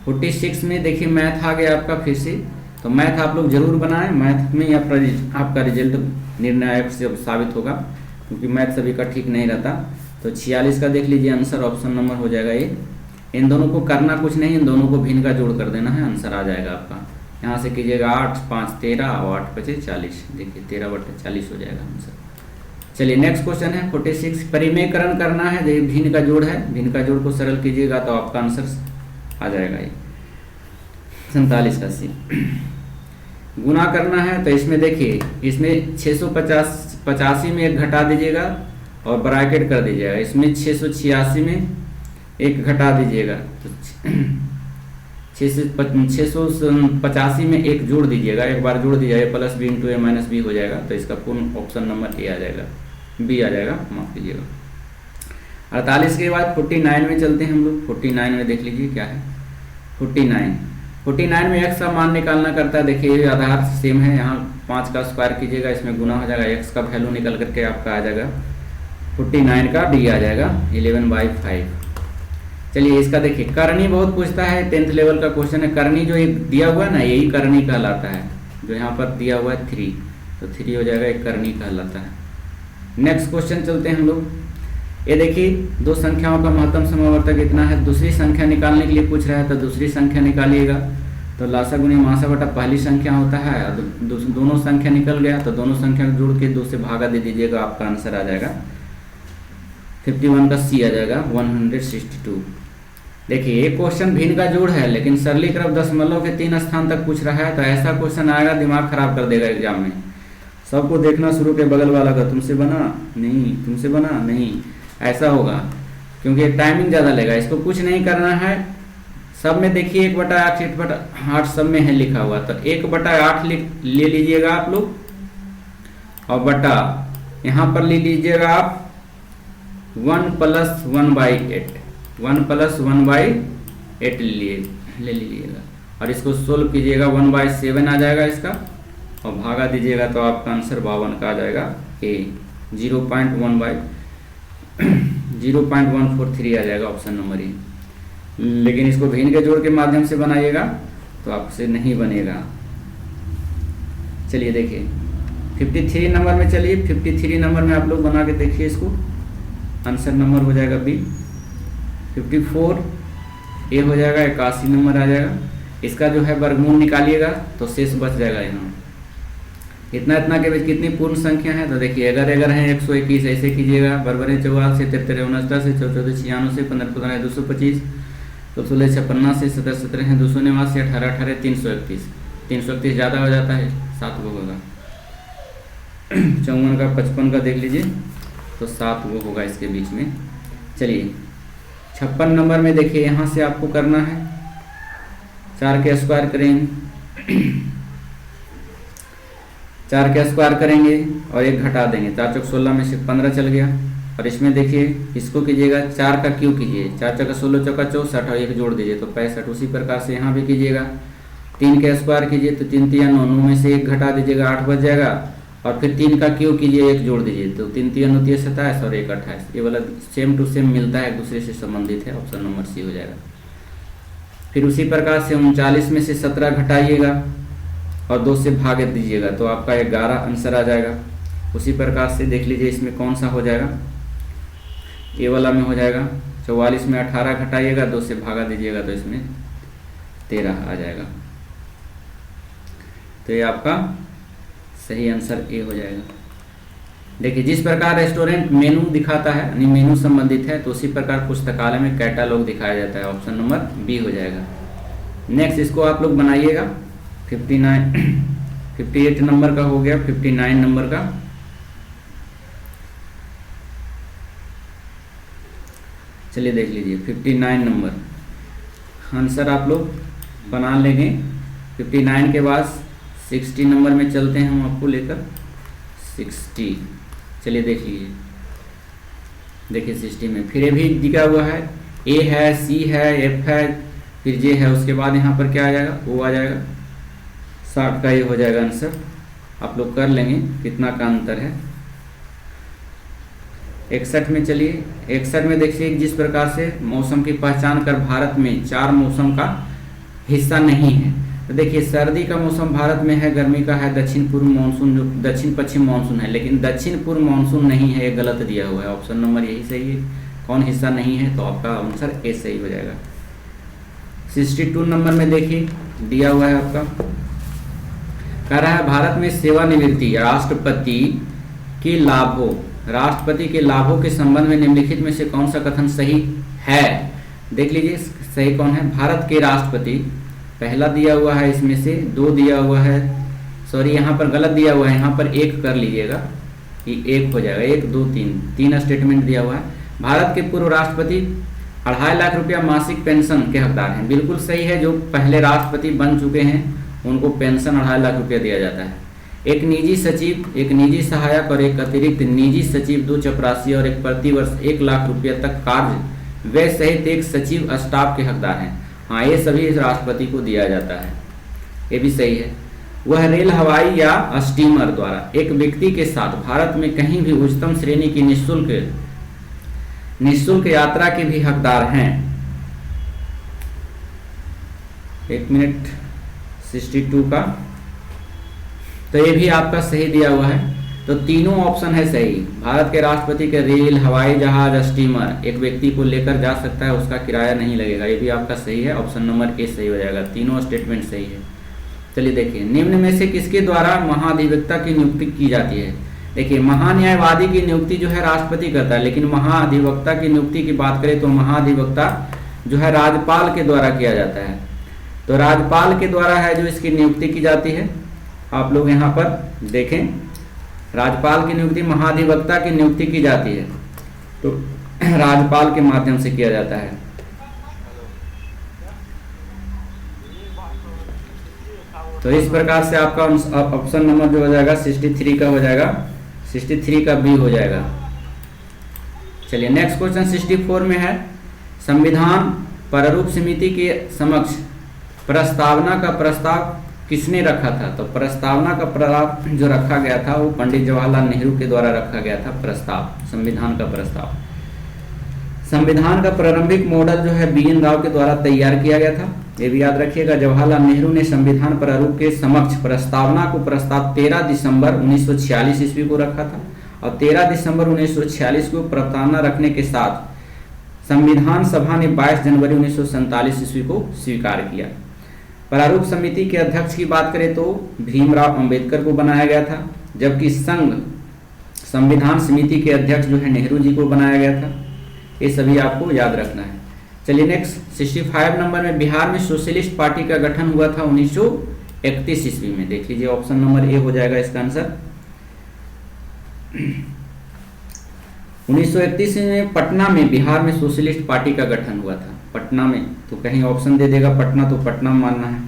Speaker 1: 46 में। देखिए मैथ आ गया आपका फिर से, तो मैथ आप लोग जरूर बनाएं। मैथ में आपका रिजल्ट निर्णायक से साबित होगा, क्योंकि मैथ सभी का ठीक नहीं रहता। तो 46 का देख लीजिए आंसर, ऑप्शन नंबर हो जाएगा ये। इन दोनों को करना कुछ नहीं, इन दोनों को भिन्न का जोड़ कर देना है, आंसर आ जाएगा आपका। यहाँ से कीजिएगा 8 5 13 और 8 5 40। देखिए 13/40 हो जाएगा आंसर। चलिए नेक्स्ट क्वेश्चन है 46, परिमेयकरण करना है। देखिए भिन्न का जोड़ है, भिन्न का जोड़ को सरल कीजिएगा तो आपका आंसर आ जाएगा ये 47 का सी। गुना करना है तो इसमें देखिए, इसमें 685 में एक घटा दीजिएगा और ब्रैकेट कर दीजिएगा। इसमें 686 में एक घटा दीजिएगा तो 685 में एक जोड़ दीजिएगा, एक बार जोड़ दीजिएगा, प्लस बी इंटू ए माइनस बी हो जाएगा। तो इसका पूर्ण ऑप्शन नंबर ए आ जाएगा, बी आ जाएगा, माफ कीजिएगा। 48 के बाद 49 में चलते हैं हम लोग। 49 में देख लीजिए क्या है 49 में x का मान निकालना करता है। देखिए आधार सेम है, यहाँ 5 का स्क्वायर कीजिएगा, इसमें गुना हो जाएगा, x का वैल्यू निकल करके आपका आ जाएगा 49 का डी आ जाएगा 11/5। चलिए इसका देखिए, करनी बहुत पूछता है, 10th लेवल का क्वेश्चन है। करनी जो एक दिया हुआ है ना, यही करनी कहलाता है। जो यहाँ पर दिया हुआ है 3, तो 3 हो जाएगा, एक करनी कहलाता है। नेक्स्ट क्वेश्चन चलते हैं हम लोग। ये देखिए, दो संख्याओं का महत्तम समावर्तक कितना है, दूसरी संख्या निकालने के लिए पूछ रहा है, तो दूसरी संख्या निकालिएगा। तो लासा गुणे मासा बटा पहली संख्या होता है, दोनों संख्या निकल गया, तो दोनों संख्या को जोड़ के 2 से भागा दे दीजिएगा, आपका आंसर आ जाएगा 51 का सी आ जाएगा 162। देखिए ये क्वेश्चन भिन्न का जोड़ है, लेकिन सरलीकृत दशमलव के 3 स्थान तक पूछ रहा है, तो ऐसा क्वेश्चन आएगा दिमाग खराब कर देगा एग्जाम में। सबको देखना शुरू के बगल वाला का, तुमसे बना नहीं, तुमसे बना नहीं, ऐसा होगा, क्योंकि टाइमिंग ज़्यादा लेगा। इसको कुछ नहीं करना है, सब में देखिए 1/8 1/8 सब में है लिखा हुआ, तो 1/8 ले लीजिएगा आप लोग, और बटा यहाँ पर ले लीजिएगा आप 1 + 1/8, 1 + 1/8 ले लीजिएगा, और इसको सोल्व कीजिएगा, 1/7 आ जाएगा इसका, और भागा दीजिएगा तो आपका आंसर 52 का आ जाएगा ए 0.143 आ जाएगा, ऑप्शन नंबर ए। लेकिन इसको भिन्न के जोड़ के माध्यम से बनाइएगा तो आपसे नहीं बनेगा। चलिए देखिए 53 नंबर में, चलिए 53 नंबर में आप लोग बना के देखिए इसको, आंसर नंबर हो जाएगा बी। 54 ए हो जाएगा, 81 नंबर आ जाएगा। इसका जो है वर्गमूल निकालिएगा तो शेष बच जाएगा यहाँ। इतना इतना के बीच कितनी पूर्ण संख्या है, तो देखिए अगर है 121, ऐसे कीजिएगा, बरबरे 44 से 73 49 से 14 96 से 15 15 225, तो 16 56 से 17 17 है 289 18 18 331, 331 ज़्यादा हो जाता है, 7 वो होगा। 54 का 55 का देख लीजिए, तो 7 वो होगा इसके बीच में। चलिए 56 नंबर में देखिए, यहाँ से आपको करना है 4 के स्क्वायर करेंगे, 4 के स्क्वायर करेंगे और 1 घटा देंगे, 4 चौक 16 में से 15 चल गया। और इसमें देखिए इसको कीजिएगा 4 का क्यों कीजिए, 4 चौका 16 चौका 64 और 1 जोड़ दीजिए तो 65। उसी प्रकार से यहाँ भी कीजिएगा, 3 के स्क्वायर कीजिए तो 3 3 9 9 में से 1 घटा दीजिएगा, 8 बच जाएगा। और फिर 3 का क्यों कीजिए, 1 जोड़ दीजिए तो 3 3 9 27 और 1 28। ये वाला सेम टू सेम मिलता है, एक दूसरे से संबंधित है, ऑप्शन नंबर सी हो जाएगा। फिर उसी प्रकार से 39 में से 17 घटाइएगा और 2 से भाग दीजिएगा तो आपका 11 आंसर आ जाएगा। उसी प्रकार से देख लीजिए इसमें कौन सा हो जाएगा, ये वाला में हो जाएगा। 44 में 18 घटाइएगा, 2 से भागा दीजिएगा तो इसमें 13 आ जाएगा। तो ये आपका सही आंसर ए हो जाएगा। देखिए जिस प्रकार रेस्टोरेंट मेनू दिखाता है, यानी मेनू संबंधित है, तो उसी प्रकार पुस्तकालय में कैटालॉग दिखाया जाता है, ऑप्शन नंबर बी हो जाएगा। नेक्स्ट इसको आप लोग बनाइएगा, 58 नंबर का हो गया, 59 नंबर का। चलिए देख लीजिए 59 नंबर आंसर आप लोग बना लेंगे। 59 के बाद 60 नंबर में चलते हैं हम आपको लेकर 60। चलिए देख लीजिए, देखिए 60 में फिर ये भी दिखा हुआ है, ए है, सी है, एफ है, फिर जे है, उसके बाद यहाँ पर क्या आ जाएगा, ओ आ जाएगा। 60 का ये हो जाएगा आंसर। आप लोग कर लेंगे कितना का अंतर है। 61 में चलिए, 61 में देखिए जिस प्रकार से मौसम की पहचान कर भारत में 4 मौसम का हिस्सा नहीं है, तो देखिए सर्दी का मौसम भारत में है, गर्मी का है, दक्षिण पूर्व मानसून जो दक्षिण पश्चिम मानसून है, लेकिन दक्षिण पूर्व मानसून नहीं है, ये गलत दिया हुआ है। ऑप्शन नंबर यही सही है, कौन हिस्सा नहीं है, तो आपका आंसर ए सही हो जाएगा। 62 नंबर में देखिए दिया हुआ है आपका, कह रहा है भारत में सेवानिवृत्ति राष्ट्रपति के लाभों के संबंध में निम्नलिखित में से कौन सा कथन सही है। देख लीजिए सही कौन है, भारत के राष्ट्रपति पहला दिया हुआ है, इसमें से 2 दिया हुआ है, सॉरी यहाँ पर गलत दिया हुआ है, यहाँ पर 1 कर लीजिएगा, ये 1 हो जाएगा। 1 2 3 स्टेटमेंट दिया हुआ है। भारत के पूर्व राष्ट्रपति 2.5 लाख रुपया मासिक पेंशन के हकदार हैं, बिल्कुल सही है। जो पहले राष्ट्रपति बन चुके हैं उनको पेंशन 2.5 लाख रुपया दिया जाता है। एक निजी सचिव, एक निजी सहायक और एक अतिरिक्त निजी सचिव, 2 चपरासी और एक प्रतिवर्ष 1 लाख रुपया तक कार्य व्यय सहित एक सचिव स्टाफ के हकदार हैं। हाँ, ये सभी राष्ट्रपति को दिया जाता है, ये भी सही है। वह रेल, हवाई या स्टीमर द्वारा एक व्यक्ति के साथ भारत में कहीं भी उच्चतम श्रेणी की निःशुल्क यात्रा के भी हकदार हैं। 1 मिनट 62 का, तो ये भी आपका सही दिया हुआ है। तो तीनों ऑप्शन है सही। भारत के राष्ट्रपति के रेल, हवाई जहाज, स्टीमर एक व्यक्ति को लेकर जा सकता है, उसका किराया नहीं लगेगा, ये भी आपका सही है। ऑप्शन नंबर ए सही हो जाएगा, तीनों स्टेटमेंट सही है। चलिए देखिए, निम्न में से किसके द्वारा महाधिवक्ता की नियुक्ति की जाती है। देखिए, महान्यायवादी की नियुक्ति जो है राष्ट्रपति करता है, लेकिन महाधिवक्ता की नियुक्ति की बात करें तो महाधिवक्ता जो है राज्यपाल के द्वारा किया जाता है। तो राज्यपाल के द्वारा है जो इसकी नियुक्ति की जाती है। आप लोग यहाँ पर देखें, राज्यपाल की नियुक्ति, महाधिवक्ता की नियुक्ति की जाती है तो राज्यपाल के माध्यम से किया जाता है। तो इस प्रकार से आपका ऑप्शन नंबर जो हो जाएगा 63 का हो जाएगा, 63 का बी हो जाएगा। चलिए नेक्स्ट क्वेश्चन 64 में है, संविधान प्रारूप समिति के समक्ष प्रस्तावना का प्रस्ताव किसने रखा था। तो प्रस्तावना का प्रस्ताव जो रखा गया था वो पंडित जवाहरलाल नेहरू के द्वारा रखा गया था प्रस्ताव, संविधान का प्रस्ताव। संविधान का प्रारंभिक मॉडल जो है BN राव के द्वारा तैयार किया गया था, ये भी याद रखिएगा। जवाहरलाल नेहरू ने संविधान प्रारूप के समक्ष प्रस्तावना को प्रस्ताव 13 दिसंबर 1946 ईस्वी को रखा था और 13 दिसंबर 1946 को प्रस्तावना रखने के साथ संविधान सभा ने 22 जनवरी 1947 ईस्वी को स्वीकार किया। प्रारूप समिति के अध्यक्ष की बात करें तो भीमराव अंबेडकर को बनाया गया था, जबकि संघ संविधान समिति के अध्यक्ष जो है नेहरू जी को बनाया गया था। ये सभी आपको याद रखना है। चलिए नेक्स्ट 65 नंबर में, बिहार में सोशलिस्ट पार्टी का गठन हुआ था 1931 ईस्वी में। देख लीजिए, ऑप्शन नंबर ए हो जाएगा इसका आंसर। 1931 में पटना में बिहार में सोशलिस्ट पार्टी का गठन हुआ था, पटना में। तो कहीं ऑप्शन दे देगा पटना, तो पटना मानना है।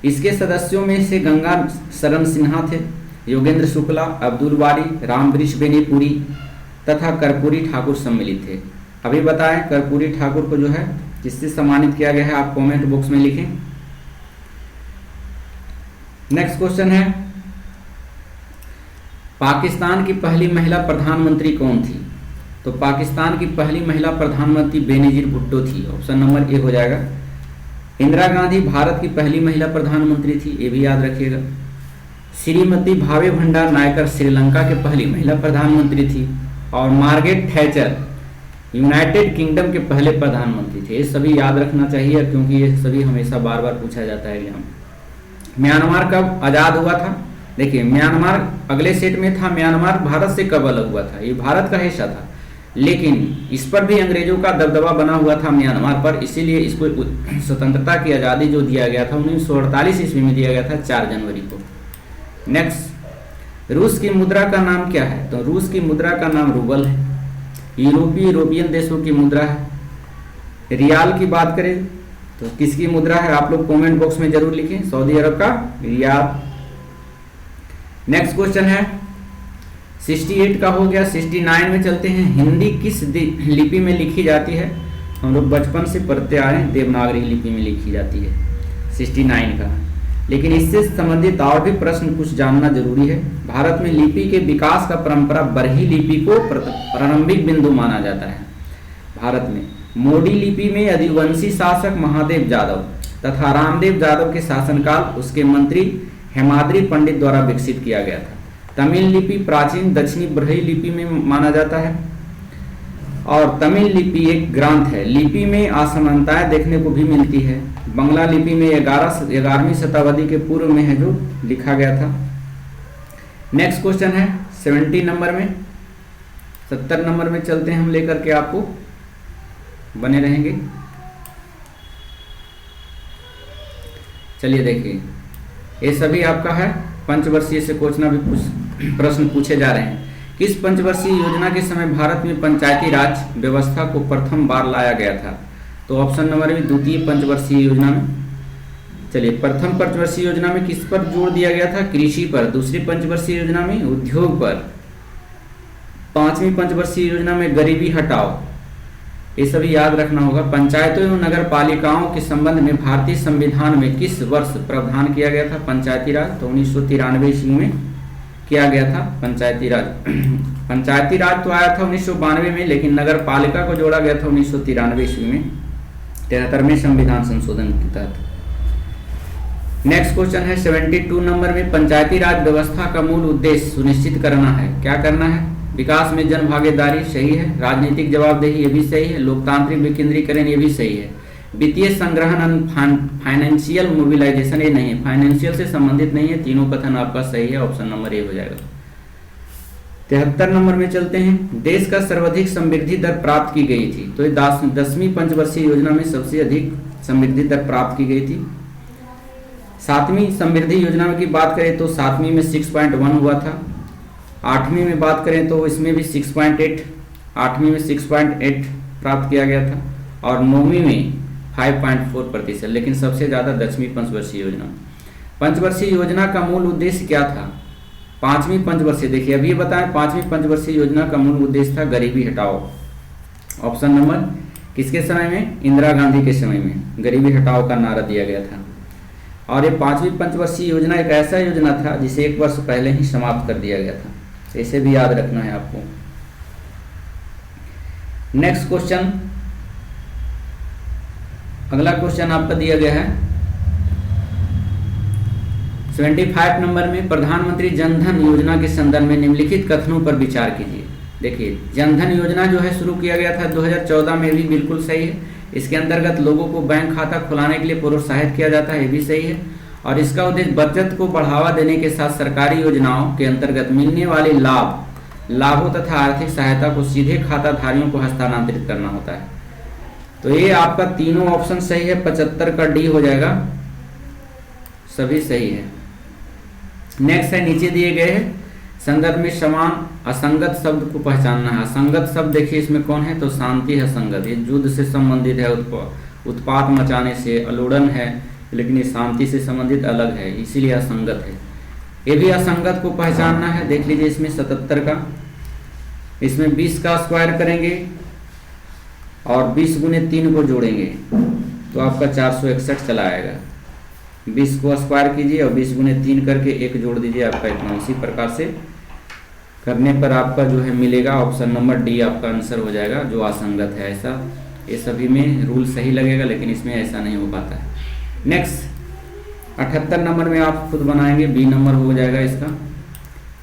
Speaker 1: इसके सदस्यों में से गंगा शरण सिन्हा थे, योगेंद्र शुक्ला, अब्दुल बारी, रामवृक्ष बेनीपुरी तथा कर्पूरी ठाकुर सम्मिलित थे। अभी बताएं कर्पूरी ठाकुर को जो है किससे सम्मानित किया गया है, आप कमेंट बॉक्स में लिखें। नेक्स्ट क्वेश्चन है, पाकिस्तान की पहली महिला प्रधानमंत्री कौन थी। तो पाकिस्तान की पहली महिला प्रधानमंत्री बेनजीर भुट्टो थी, ऑप्शन नंबर ए हो जाएगा। इंदिरा गांधी भारत की पहली महिला प्रधानमंत्री थी, ये भी याद रखिएगा। श्रीमती भावे भंडार नायकर श्रीलंका के पहली महिला प्रधानमंत्री थी और मार्गरेट थैचर यूनाइटेड किंगडम के पहले प्रधानमंत्री थे। ये सभी याद रखना चाहिए क्योंकि ये सभी हमेशा बार बार पूछा जाता है एग्जाम। म्यांमार कब आज़ाद हुआ था। देखिए, म्यांमार अगले सेट में था। म्यांमार भारत से कब अलग हुआ था, ये भारत का हिस्सा था, लेकिन इस पर भी अंग्रेजों का दबदबा बना हुआ था म्यांमार पर, इसीलिए इसको स्वतंत्रता की आज़ादी जो दिया गया था 1948 ईस्वी में दिया गया था 4 जनवरी को। नेक्स्ट, रूस की मुद्रा का नाम क्या है। तो रूस की मुद्रा का नाम रूबल है। यूरोपियन देशों की मुद्रा है। रियाल की बात करें तो किसकी मुद्रा है, आप लोग कमेंट बॉक्स में जरूर लिखें, सऊदी अरब का रियाल। नेक्स्ट क्वेश्चन है 68 का हो गया। 69 में चलते हैं, हिंदी किस लिपि में लिखी जाती है। हम लोग बचपन से पढ़ते आ रहे हैं, देवनागरी लिपि में लिखी जाती है 69 का। लेकिन इससे संबंधित और भी प्रश्न कुछ जानना जरूरी है। भारत में लिपि के विकास का परंपरा बरही लिपि को प्रारंभिक बिंदु माना जाता है। भारत में मोडी लिपि में यदुवंशी शासक महादेव जादव तथा रामदेव जादव के शासनकाल उसके मंत्री हेमाद्री पंडित द्वारा विकसित किया गया था। तमिल लिपि प्राचीन दक्षिणी ब्रही लिपि में माना जाता है और तमिल लिपि एक ग्रंथ है। लिपि में असमानताएं देखने को भी मिलती है। बंगला लिपि में 11वीं शताब्दी के पूर्व में है जो लिखा गया था। नेक्स्ट क्वेश्चन है 70 नंबर में। 70 नंबर में चलते हैं हम लेकर के, आपको बने रहेंगे। चलिए देखिए, ये सभी आपका है पंचवर्षीय से क्वेश्चन भी प्रश्न पूछे जा रहे हैं। किस पंचवर्षीय योजना के समय भारत में पंचायती राज व्यवस्था को प्रथम बार लाया गया था। तो ऑप्शन नंबर में द्वितीय पंचवर्षीय योजना में। चलिए, प्रथम पंचवर्षीय योजना में किस पर जोर दिया गया था, कृषि पर। दूसरी पंचवर्षीय योजना में उद्योग पर। 5वीं पंचवर्षीय योजना में गरीबी हटाओ ये सभी याद रखना होगा। पंचायतों एवं नगर पालिकाओं के संबंध में भारतीय संविधान में किस वर्ष प्रावधान किया गया था पंचायती राज? तो 1993 ईस्वी में किया गया था पंचायती राज। पंचायती राज तो आया था 1992 में, लेकिन नगर पालिका को जोड़ा गया था 1993 ईस्वी में 73वें संविधान संशोधन के तहत। नेक्स्ट क्वेश्चन है 72 नंबर में, पंचायती राज व्यवस्था का मूल उद्देश्य सुनिश्चित करना है। क्या करना है? विकास में जन भागीदारी, सही है। राजनीतिक जवाबदेही, ये भी सही है। लोकतांत्रिक विकेंद्रीकरण, ये भी सही है। वित्तीय संग्रहण, फाइनेंशियल मोबिलाइजेशन, ये नहीं है, फाइनेंशियल से संबंधित नहीं है। तीनों कथन आपका सही है, ऑप्शन नंबर ए हो जाएगा। 73 नंबर में चलते हैं, देश का सर्वाधिक समृद्धि दर प्राप्त की गई थी। तो ये 10वीं पंचवर्षीय योजना में सबसे अधिक समृद्धि दर प्राप्त की गई थी। 7वीं समृद्धि योजना की बात करें तो 7वीं में 6.1 हुआ था। 8वीं में बात करें तो इसमें भी 6.8, 8वीं में 6.8 प्राप्त किया गया था और 9वीं में 5.4%। लेकिन सबसे ज़्यादा 10वीं पंचवर्षीय योजना। पंचवर्षीय योजना का मूल उद्देश्य क्या था? 5वीं पंचवर्षीय, देखिए अभी बताएं, 5वीं पंचवर्षीय योजना का मूल उद्देश्य था गरीबी हटाओ। ऑप्शन नंबर किसके समय में? इंदिरा गांधी के समय में गरीबी हटाओ का नारा दिया गया था। और ये 5वीं पंचवर्षीय योजना एक ऐसा योजना था जिसे 1 वर्ष पहले ही समाप्त कर दिया गया था। इसे भी याद रखना है आपको। नेक्स्ट क्वेश्चन, अगला क्वेश्चन आपका दिया गया है 75 नंबर में, प्रधानमंत्री जनधन योजना के संदर्भ में निम्नलिखित कथनों पर विचार कीजिए। देखिए जनधन योजना जो है शुरू किया गया था 2014 में, भी बिल्कुल सही है। इसके अंतर्गत लोगों को बैंक खाता खुलाने के लिए प्रोत्साहित किया जाता है, ये भी सही है। और इसका उद्देश्य बचत को बढ़ावा देने के साथ सरकारी योजनाओं के अंतर्गत मिलने वाले लाभों तथा आर्थिक सहायता को सीधे खाताधारियों को हस्तांतरित करना होता है। तो ये आपका तीनों ऑप्शन सही है। 75 का डी हो जाएगा, सभी सही है। नेक्स्ट है, नीचे दिए गए हैं संदर्भ में समान असंगत शब्द को पहचानना है। असंगत शब्द देखिए इसमें कौन है? तो शांति है संगत, ये युद्ध से संबंधित है, उत्पात मचाने से, अलोड़न है, लेकिन ये शांति से संबंधित अलग है, इसीलिए असंगत है। ये भी असंगत को पहचानना है। देख लीजिए इसमें 77 का, इसमें 20 का स्क्वायर करेंगे और 20 गुने 3 को जोड़ेंगे तो आपका 461 चला आएगा। 20 को स्क्वायर कीजिए और 20 गुने 3 करके 1 जोड़ दीजिए, आपका इतना। उसी प्रकार से करने पर आपका जो है मिलेगा, ऑप्शन नंबर डी आपका आंसर हो जाएगा, जो असंगत है। ऐसा ये सभी में रूल सही लगेगा, लेकिन इसमें ऐसा नहीं हो पाता है। नेक्स्ट 78 नंबर में आप खुद बनाएंगे, बी नंबर हो जाएगा इसका।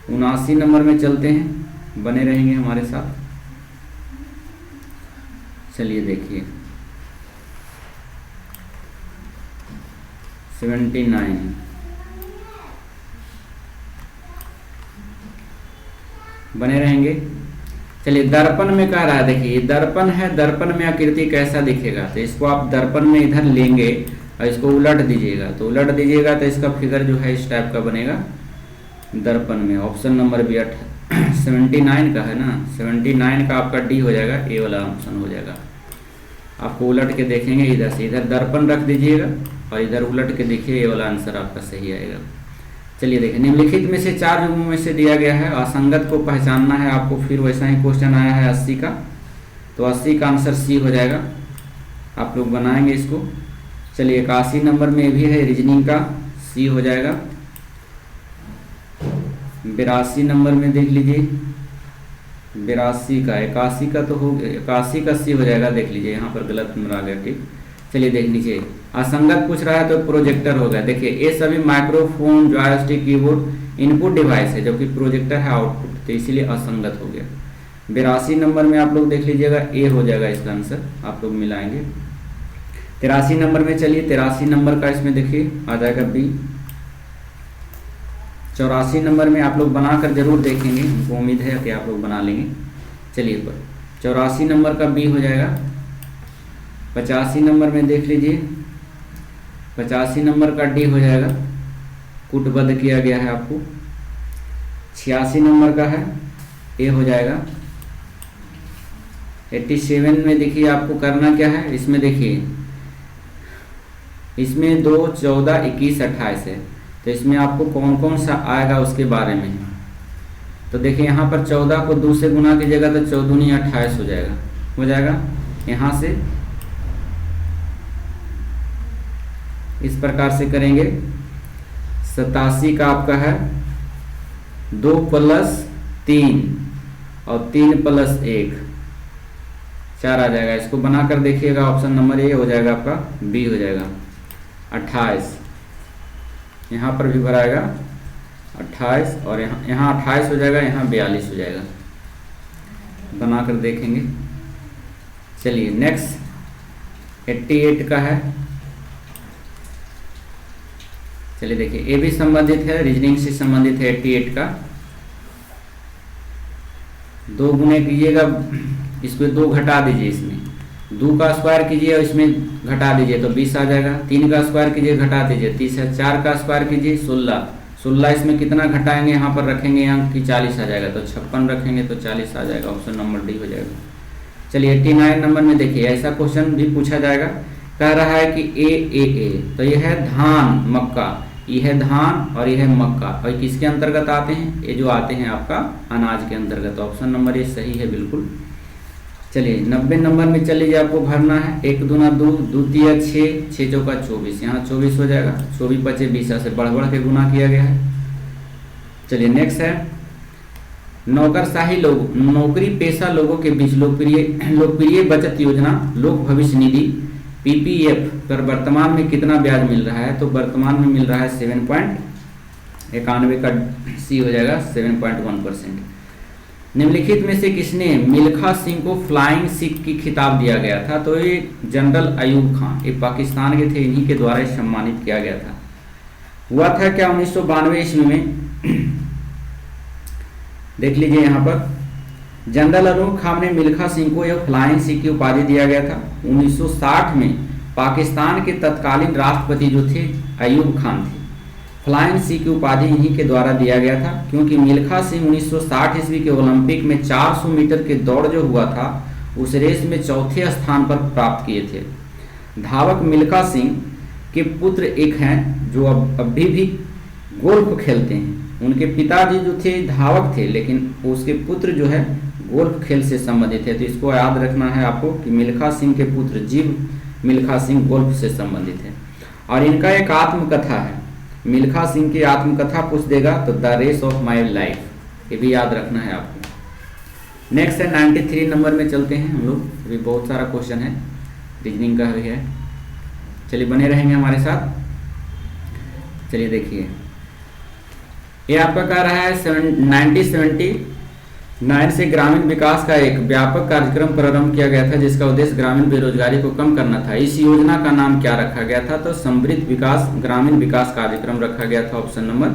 Speaker 1: 79 नंबर में चलते हैं, बने रहेंगे हमारे साथ। चलिए देखिए 79 बने रहेंगे। चलिए दर्पण में कह रहा है, देखिए दर्पण है, दर्पण में आकृति कैसा दिखेगा? तो इसको आप दर्पण में इधर लेंगे और इसको उलट दीजिएगा, तो उलट दीजिएगा तो इसका फिगर जो है इस टाइप का बनेगा दर्पन में। ऑप्शन नंबर भी 79 का है ना, 79 का आपका डी हो जाएगा, ए वाला ऑप्शन हो जाएगा। आपको उलट के देखेंगे इधर से, इधर दर्पण रख दीजिएगा और इधर उलट के देखिए, ये वाला आंसर आपका सही आएगा। चलिए देखिए, निम्नलिखित में से 4 जुमलों में से दिया गया है, असंगत को पहचानना है आपको। फिर वैसा ही क्वेश्चन आया है 80 का, तो 80 का आंसर सी हो जाएगा। आप लोग बनाएंगे इसको। चलिए 81 नंबर में भी है, रीजनिंग का, सी हो जाएगा। 82 नंबर में देख लीजिए, 82 का, 81 का तो हो गया, 81 का सी हो जाएगा। देख लीजिए यहाँ पर गलत नंबर आ गया, ठीक। चलिए देख लीजिए, असंगत पूछ रहा है तो प्रोजेक्टर हो गया। देखिए ये सभी microphone, joystick, keyboard input device है, जबकि प्रोजेक्टर है आउटपुट, तो इसीलिए असंगत हो गया। 82 नंबर में आप लोग देख लीजिएगा, ए हो जाएगा इसका आंसर, आप लोग मिलाएंगे। 83 नंबर में चलिए, 83 नंबर का इसमें देखिए आ जाएगा बी। 84 नंबर में आप लोग बनाकर जरूर देखेंगे, हमको उम्मीद है कि आप लोग बना लेंगे। चलिए पर 84 नंबर का बी हो जाएगा। 85 नंबर में देख लीजिए, 85 नंबर का डी हो जाएगा, कूटबद्ध किया गया है आपको। 86 नंबर का है, ए हो जाएगा। 87 में देखिए आपको करना क्या है, इसमें देखिए, इसमें 2, 14, 21, 28 है, तो इसमें आपको कौन कौन सा आएगा उसके बारे में। तो देखिए यहाँ पर 14 को 2 से गुना कीजिएगा तो 14 दूनी 28 हो जाएगा, यहाँ से इस प्रकार से करेंगे। 87 का आपका है 2 + 3 और 3 + 1 4 आ जाएगा। इसको बनाकर देखिएगा, ऑप्शन नंबर ए हो जाएगा आपका, बी हो जाएगा 28। यहाँ पर भी भराएगा 28 और यहाँ 28 हो जाएगा, यहाँ 42 हो जाएगा। बनाकर देखेंगे। चलिए नेक्स्ट 88 का है। चलिए देखिए, ये भी संबंधित है, रीजनिंग से संबंधित है। 88 का 2 गुने कीजिएगा, इसमें 2 घटा दीजिए, इसमें 2 का स्क्वायर कीजिए और इसमें घटा दीजिए तो 20 आ जाएगा। 3 का स्क्वायर कीजिए, घटा दीजिए 30 है। 4 का स्क्वायर कीजिए 16। 16 इसमें कितना घटाएंगे, यहाँ पर रखेंगे यहाँ की 40 आ जाएगा, तो 56 रखेंगे तो 40 आ जाएगा। ऑप्शन नंबर डी हो जाएगा। चलिए 89 नंबर में देखिए, ऐसा क्वेश्चन भी पूछा जाएगा। कह रहा है कि ए तो यह है धान, मक्का, यह है धान और यह है मक्का, और किसके अंतर्गत आते हैं, ये जो आते हैं आपका अनाज के अंतर्गत। ऑप्शन नंबर ए सही है बिल्कुल। चलिए 90 नंबर में चल लीजिए, आपको भरना है। 1 दूना 2, 2 तिया 6, 6 चौका 24, यहाँ 24 हो जाएगा। 24 × 5 20 से बढ़ के गुना किया गया है। चलिए नेक्स्ट है नौकरशाही लोग, नौकरी पेशा लोगों के बीच लोकप्रिय बचत योजना लोक भविष्य निधि PPF पर वर्तमान में कितना ब्याज मिल रहा है, तो वर्तमान में मिल रहा है 7.91 का सी हो जाएगा 7.1%। निम्नलिखित में से किसने मिल्खा सिंह को फ्लाइंग सिख की खिताब दिया गया था, तो ये जनरल अयूब खान, ये पाकिस्तान के थे, इन्हीं के द्वारा सम्मानित किया गया था। हुआ था क्या 1992 ईस्वी में। देख लीजिए यहाँ पर जनरल अयूब खान ने मिल्खा सिंह को यह फ्लाइंग सिख की उपाधि दिया गया था। 1960 में पाकिस्तान के तत्कालीन राष्ट्रपति जो थे अयूब खान थे। फ्लाइंग सिख की उपाधि इन्हीं के द्वारा दिया गया था, क्योंकि मिल्खा सिंह 1960 ईस्वी के ओलंपिक में 400 मीटर के दौड़ जो हुआ था, उस रेस में चौथे स्थान पर प्राप्त किए थे। धावक मिल्खा सिंह के पुत्र एक हैं जो अभी भी गोल्फ खेलते हैं। उनके पिताजी जो थे धावक थे, लेकिन उसके पुत्र जो है गोल्फ खेल से संबंधित है। तो इसको याद रखना है आपको कि मिल्खा सिंह के पुत्र जीव मिल्खा सिंह गोल्फ से संबंधित है। और इनका एक आत्मकथा है, मिल्खा सिंह की आत्मकथा पूछ देगा तो the race of my life, ये भी याद रखना है आपको। नेक्स्ट है 93 नंबर में चलते हैं हम लोग। अभी बहुत सारा क्वेश्चन है, रीजनिंग का भी है। चलिए बने रहेंगे हमारे साथ। चलिए देखिए, ये आपका कह रहा है 1979 से ग्रामीण विकास का एक व्यापक कार्यक्रम प्रारंभ किया गया था, जिसका उद्देश्य ग्रामीण बेरोजगारी को कम करना था। इस योजना का नाम क्या रखा गया था, तो समृद्ध विकास ग्रामीण विकास कार्यक्रम रखा गया था। Option number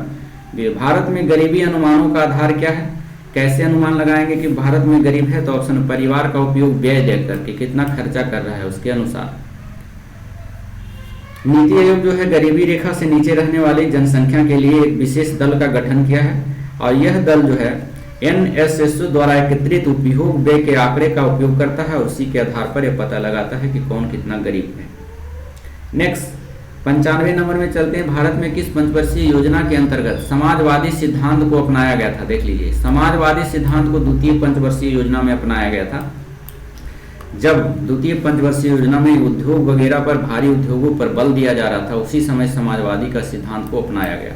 Speaker 1: B. भारत में गरीबी अनुमानों का आधार क्या है, कैसे अनुमान लगाएंगे कि भारत में गरीब है, तो ऑप्शन परिवार का उपयोग व्यय देख करके कितना खर्चा कर रहा है उसके अनुसार। नीति आयोग जो है गरीबी रेखा से नीचे रहने वाली जनसंख्या के लिए एक विशेष दल का गठन किया है, और यह दल जो है NSSO द्वारा एकत्रित उपभोग व्यय के आंकड़े का उपयोग करता है, और उसी के आधार पर यह पता लगाता है कि कौन कितना गरीब है। नेक्स्ट 95 नंबर में चलते हैं। भारत में किस पंचवर्षीय योजना के अंतर्गत समाजवादी सिद्धांत को अपनाया गया था। देख लीजिए, समाजवादी सिद्धांत को द्वितीय पंचवर्षीय योजना में अपनाया गया था। जब द्वितीय पंचवर्षीय योजना में उद्योग वगैरह पर भारी उद्योगों पर बल दिया जा रहा था, उसी समय समाजवादी का सिद्धांत को अपनाया गया।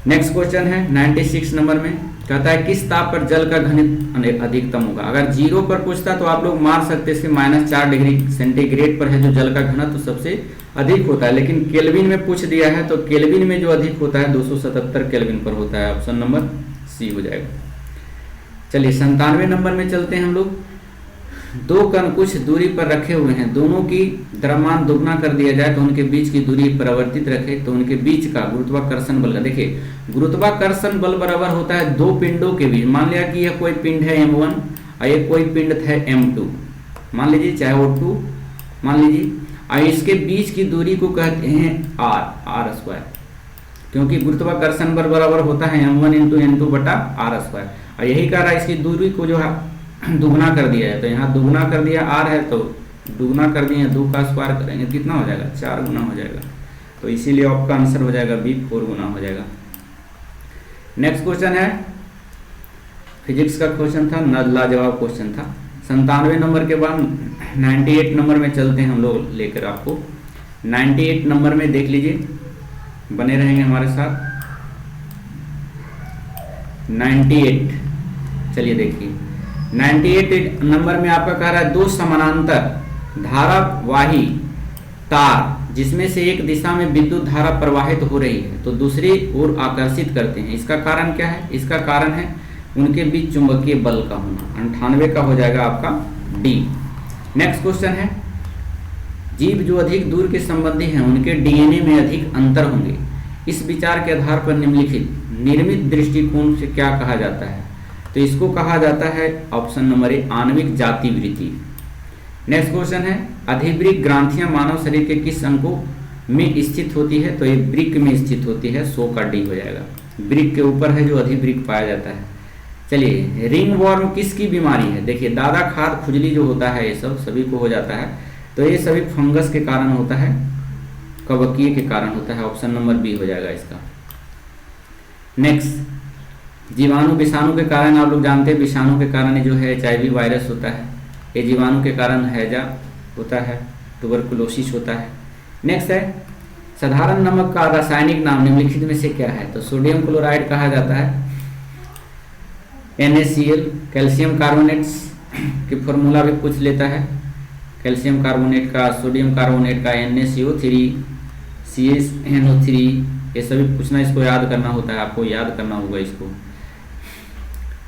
Speaker 1: नेक्स्ट क्वेश्चन है 96 नंबर में, कहता है किस ताप पर जल का घनत्व अधिकतम होगा। अगर 0 पर पूछता तो आप लोग मार सकते थे, -4 डिग्री सेंटीग्रेड पर है जो जल का घनत्व सबसे अधिक होता है, लेकिन केल्विन में पूछ दिया है तो केल्विन में जो अधिक होता है 277 केल्विन पर होता है। ऑप्शन नंबर सी हो जाएगा। चलिए 97 नंबर में चलते हैं हम लोग। दो कण कुछ दूरी पर रखे हुए हैं, दोनों की द्रव्यमान दुगना कर दिया जाए तो उनके बीच की दूरी परिवर्तित रखे तो उनके बीच का गुरुत्वाकर्षण बल का, देखिए गुरुत्वाकर्षण बल बराबर होता है दो पिंडों के बीच। मान लिया कि यह कोई पिंड है m1 और ये कोई पिंड है m2, मान लीजिए चाहे वो 2 मान लीजिए, और इसके बीच की दूरी को कहते हैं r स्क्वायर, क्योंकि गुरुत्वाकर्षण बल बराबर होता है m1 × n2 बटा r स्क्वायर। और यही कह रहा है इसकी दूरी को जो है दुगना कर दिया है, तो यहाँ दुगना कर दिया r है तो दुगना कर दिए, 2 का स्क्वायर करेंगे कितना हो जाएगा 4 गुना हो जाएगा, तो इसीलिए आपका आंसर हो जाएगा बी 4 गुना हो जाएगा। नेक्स्ट क्वेश्चन है फिजिक्स का क्वेश्चन था, लाजवाब क्वेश्चन था। 97 नंबर के बाद 98 नंबर में चलते हैं हम लोग लेकर आपको। 98 नंबर में देख लीजिए, बने रहेंगे हमारे साथ। 98, चलिए देखिए 98 नंबर में आपका कह रहा है दो समानांतर धारावाही तार जिसमें से एक दिशा में विद्युत धारा प्रवाहित हो रही है तो दूसरी ओर आकर्षित करते हैं, इसका कारण क्या है? इसका कारण है उनके बीच चुंबकीय बल का होना। 98 का हो जाएगा आपका डी। नेक्स्ट क्वेश्चन है, जीव जो अधिक दूर के संबंधी हैं उनके डीएनए में अधिक अंतर होंगे। इस विचार के आधार पर निम्नलिखित निर्मित दृष्टिकोण से क्या कहा जाता है? तो इसको कहा जाता है ऑप्शन नंबर ए आणविक जातिवृत्ति। नेक्स्ट क्वेश्चन है, अधिवृक्क ग्रांथियां मानव शरीर के किस अंगों में स्थित होती है? तो ये वृक्क में स्थित होती है, 100 का डी हो जाएगा। वृक्क के ऊपर है जो अधिवृक्क पाया जाता है। चलिए, रिंग वॉर्म किसकी बीमारी है? देखिए, दादा खाद खुजली जो होता है ये सब सभी को हो जाता है, तो ये सभी फंगस के कारण होता है, कवकीय के कारण होता है। ऑप्शन नंबर बी हो जाएगा इसका। नेक्स्ट, जीवाणु विषाणु के कारण आप लोग जानते हैं, विषाणु के कारण जो है HIV वायरस होता है, ये जीवाणु के कारण हैजा होता है, ट्यूबरकुलोसिस होता है। नेक्स्ट है, साधारण नमक का रासायनिक नाम निम्नलिखित में से क्या है? तो सोडियम क्लोराइड कहा जाता है, NaCl। कैल्शियम कार्बोनेट्स की फॉर्मूला भी पूछ लेता है, कैल्शियम कार्बोनेट का, सोडियम कार्बोनेट का, NaCO3, CaNO3, ये सभी पूछना, इसको याद करना होता है, आपको याद करना होगा इसको।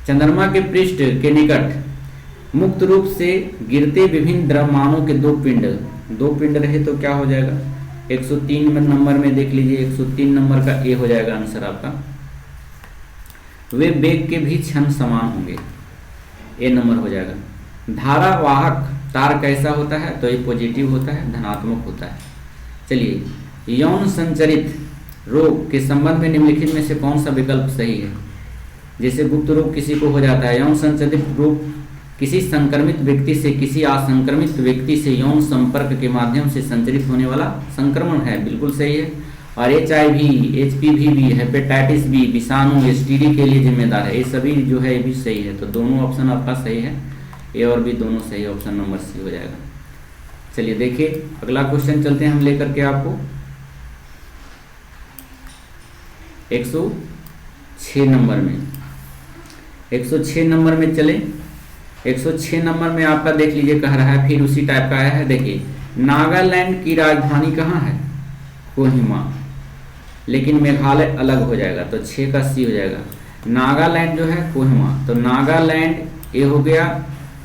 Speaker 1: चंद्रमा के पृष्ठ के निकट मुक्त रूप से गिरते विभिन्न द्रव्यमानों के दो पिंड रहे तो क्या हो जाएगा? 103 नंबर में देख लीजिए, 103 नंबर का ए हो जाएगा आंसर आपका। वे वेग के भी क्षण समान होंगे, ए नंबर हो जाएगा। धारावाहक तार कैसा होता है? तो ये पॉजिटिव होता है, धनात्मक होता है। चलिए, यौन संचरित रोग के संबंध में निम्नलिखित में से कौन सा विकल्प सही है? जैसे गुप्त रोग किसी को हो जाता है, यौन संचरित रोग किसी संक्रमित व्यक्ति से किसी असंक्रमित व्यक्ति से यौन संपर्क के माध्यम से संचरित होने वाला संक्रमण है, बिल्कुल सही है। और HIV, HPV, हेपेटाइटिस बी, विषाणु, STD के लिए जिम्मेदार है, ये सभी जो है ये भी सही है। तो दोनों ऑप्शन आपका सही है, ए और बी दोनों सही, ऑप्शन नंबर सी हो जाएगा। चलिए देखिए, अगला क्वेश्चन चलते हैं हम लेकर के आपको 106 नंबर में। 106 नंबर में चले, 106 नंबर में आपका देख लीजिए, कह रहा है फिर उसी टाइप का आया है। देखिए, नागालैंड की राजधानी कहाँ है? कोहिमा, लेकिन मेघालय अलग हो जाएगा, तो 6 का सी हो जाएगा। नागालैंड जो है कोहिमा, तो नागालैंड ये हो गया,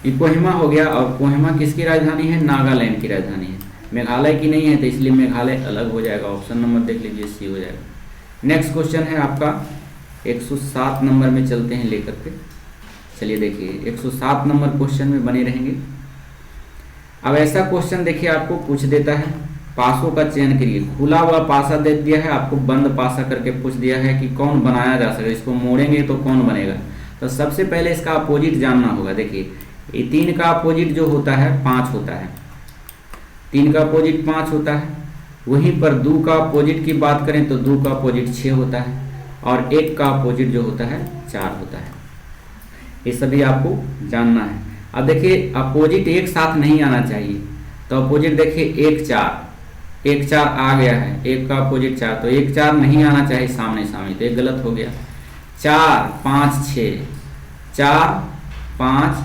Speaker 1: ये कोहिमा हो गया। और कोहिमा किसकी राजधानी है? नागालैंड की राजधानी है, मेघालय की नहीं है, तो इसलिए मेघालय अलग हो जाएगा। ऑप्शन नंबर देख लीजिए, सी हो जाएगा। नेक्स्ट क्वेश्चन है आपका 107 नंबर में चलते हैं लेकर के। चलिए देखिए, 107 नंबर क्वेश्चन में बने रहेंगे। अब ऐसा क्वेश्चन देखिए आपको पूछ देता है, पासों का चयन करिए। खुला हुआ पासा दे दिया है आपको, बंद पासा करके पूछ दिया है कि कौन बनाया जा सके, इसको मोड़ेंगे तो कौन बनेगा। तो सबसे पहले इसका अपोजिट जानना होगा। देखिए, ये 3 का अपोजिट जो होता है 5 होता है, 3 का अपोजिट 5 होता है। वहीं पर 2 का अपोजिट की बात करें तो 2 का अपोजिट 6 होता है, और 1 का अपोजिट जो होता है 4 होता है। ये सभी आपको जानना है। अब देखिए, अपोजिट एक साथ नहीं आना चाहिए, तो अपोजिट देखिए 1 4, 1 4 आ गया है, 1 का अपोजिट 4, तो 1 4 नहीं आना चाहिए सामने सामने, तो एक गलत हो गया। 4 5 6, 4 5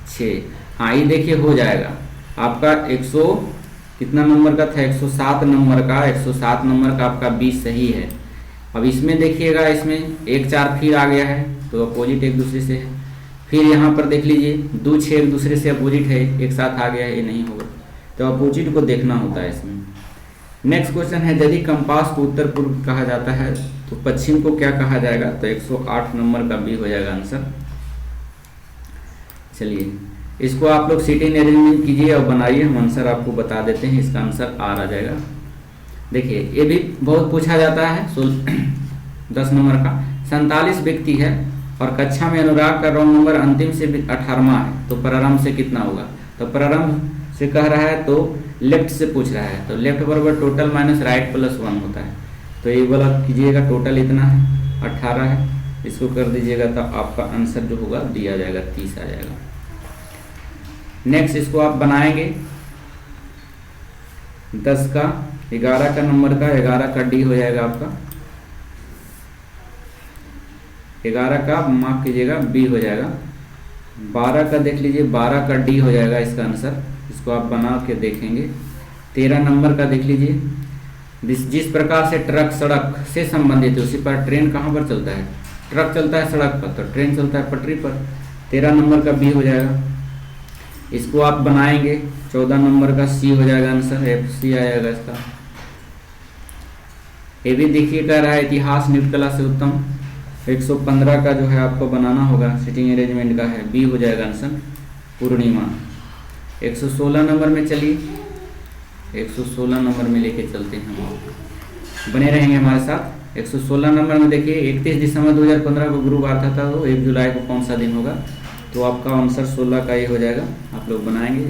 Speaker 1: 6, हाँ ये देखिए हो जाएगा आपका 100 कितना नंबर का था? 107 नंबर का, 107 नंबर का आपका 20 सही है। अब इसमें देखिएगा, इसमें 1 4 फिर आ गया है, तो अपोजिट एक दूसरे से है। फिर यहाँ पर देख लीजिए 2 6 एक दूसरे से अपोजिट है, एक साथ आ गया है, ये नहीं होगा, तो अपोजिट को देखना होता है इसमें। नेक्स्ट क्वेश्चन है, यदि कंपास को उत्तर पूर्व कहा जाता है तो पश्चिम को क्या कहा जाएगा? तो 108 नंबर का बी हो जाएगा आंसर। चलिए, इसको आप लोग सीटिंग अरेंजमेंट कीजिए और बनाइए, हम आंसर आपको बता देते हैं। इसका आंसर आर आ जाएगा। देखिए, ये भी बहुत पूछा जाता है 10 नंबर का। 47 व्यक्ति है और कक्षा में अनुराग का रोल नंबर अंतिम से 18वां है, तो प्रारंभ से कितना होगा? तो प्रारंभ से कह रहा है तो लेफ्ट से पूछ रहा है, तो लेफ्ट बराबर टोटल माइनस राइट प्लस 1 होता है, तो ये वाला कीजिएगा, टोटल इतना है 18 है, इसको कर दीजिएगा तो आपका आंसर जो होगा डी आ जाएगा, 30 आ जाएगा। नेक्स्ट इसको आप बनाएंगे 10 का 11 का नंबर का 11 का डी हो जाएगा आपका, 11 का माफ कीजिएगा बी हो जाएगा, 12 का देख लीजिए 12 का डी हो जाएगा इसका आंसर। इसको आप बना के देखेंगे। 13 नंबर का देख लीजिए, जिस प्रकार से ट्रक सड़क से संबंधित है उसी पर ट्रेन कहाँ पर चलता है, ट्रक चलता है सड़क पर तो ट्रेन चलता है पटरी पर। 13 नंबर का बी हो जाएगा, इसको आप बनाएंगे। 14 नंबर का सी हो जाएगा आंसर, एफ सी आएगा इसका। ये भी देखिए कह रहा है इतिहास नृत्यकला से उत्तम। 115 का जो है आपको बनाना होगा, सिटिंग अरेंजमेंट का है, बी हो जाएगा आंसर, पूर्णिमा। 116 नंबर में चलिए, 116 नंबर में लेके चलते हैं हम, बने रहेंगे हमारे साथ। 116 नंबर में देखिए 31 दिसंबर 2015 को गुरु बार था, तो 1 जुलाई को कौन सा दिन होगा, तो आपका आंसर 16 का ये हो जाएगा। आप लोग बनाएंगे,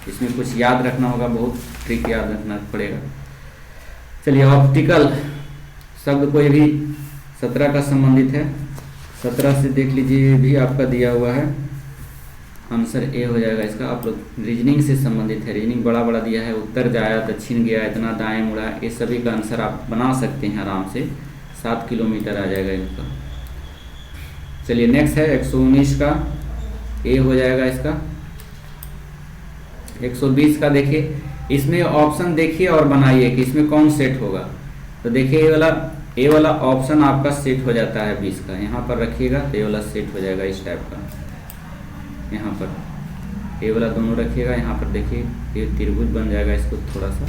Speaker 1: इसमें कुछ याद रखना होगा, बहुत ट्रिक याद रखना पड़ेगा। चलिए ऑप्टिकल शब्द कोई भी 17 का संबंधित है, 17 से देख लीजिए, ये भी आपका दिया हुआ है, आंसर ए हो जाएगा इसका। आप लोग रीजनिंग से संबंधित है, रीजनिंग बड़ा बड़ा दिया है, उत्तर जाया दक्षिण गया इतना दाएं मुड़ा, ये सभी का आंसर आप बना सकते हैं आराम से। 7 किलोमीटर आ जाएगा इनका। चलिए नेक्स्ट है 119 का, ए हो जाएगा इसका। 120 का देखिए, इसमें ऑप्शन देखिए और बनाइए कि इसमें कौन सेट होगा। तो देखिए ए वाला ऑप्शन आपका सेट हो जाता है 20 का, यहाँ पर रखिएगा तो ये वाला सेट हो जाएगा इस टाइप का। यहाँ पर ए वाला दोनों रखिएगा, यहाँ पर देखिए ये त्रिभुज बन जाएगा, इसको थोड़ा सा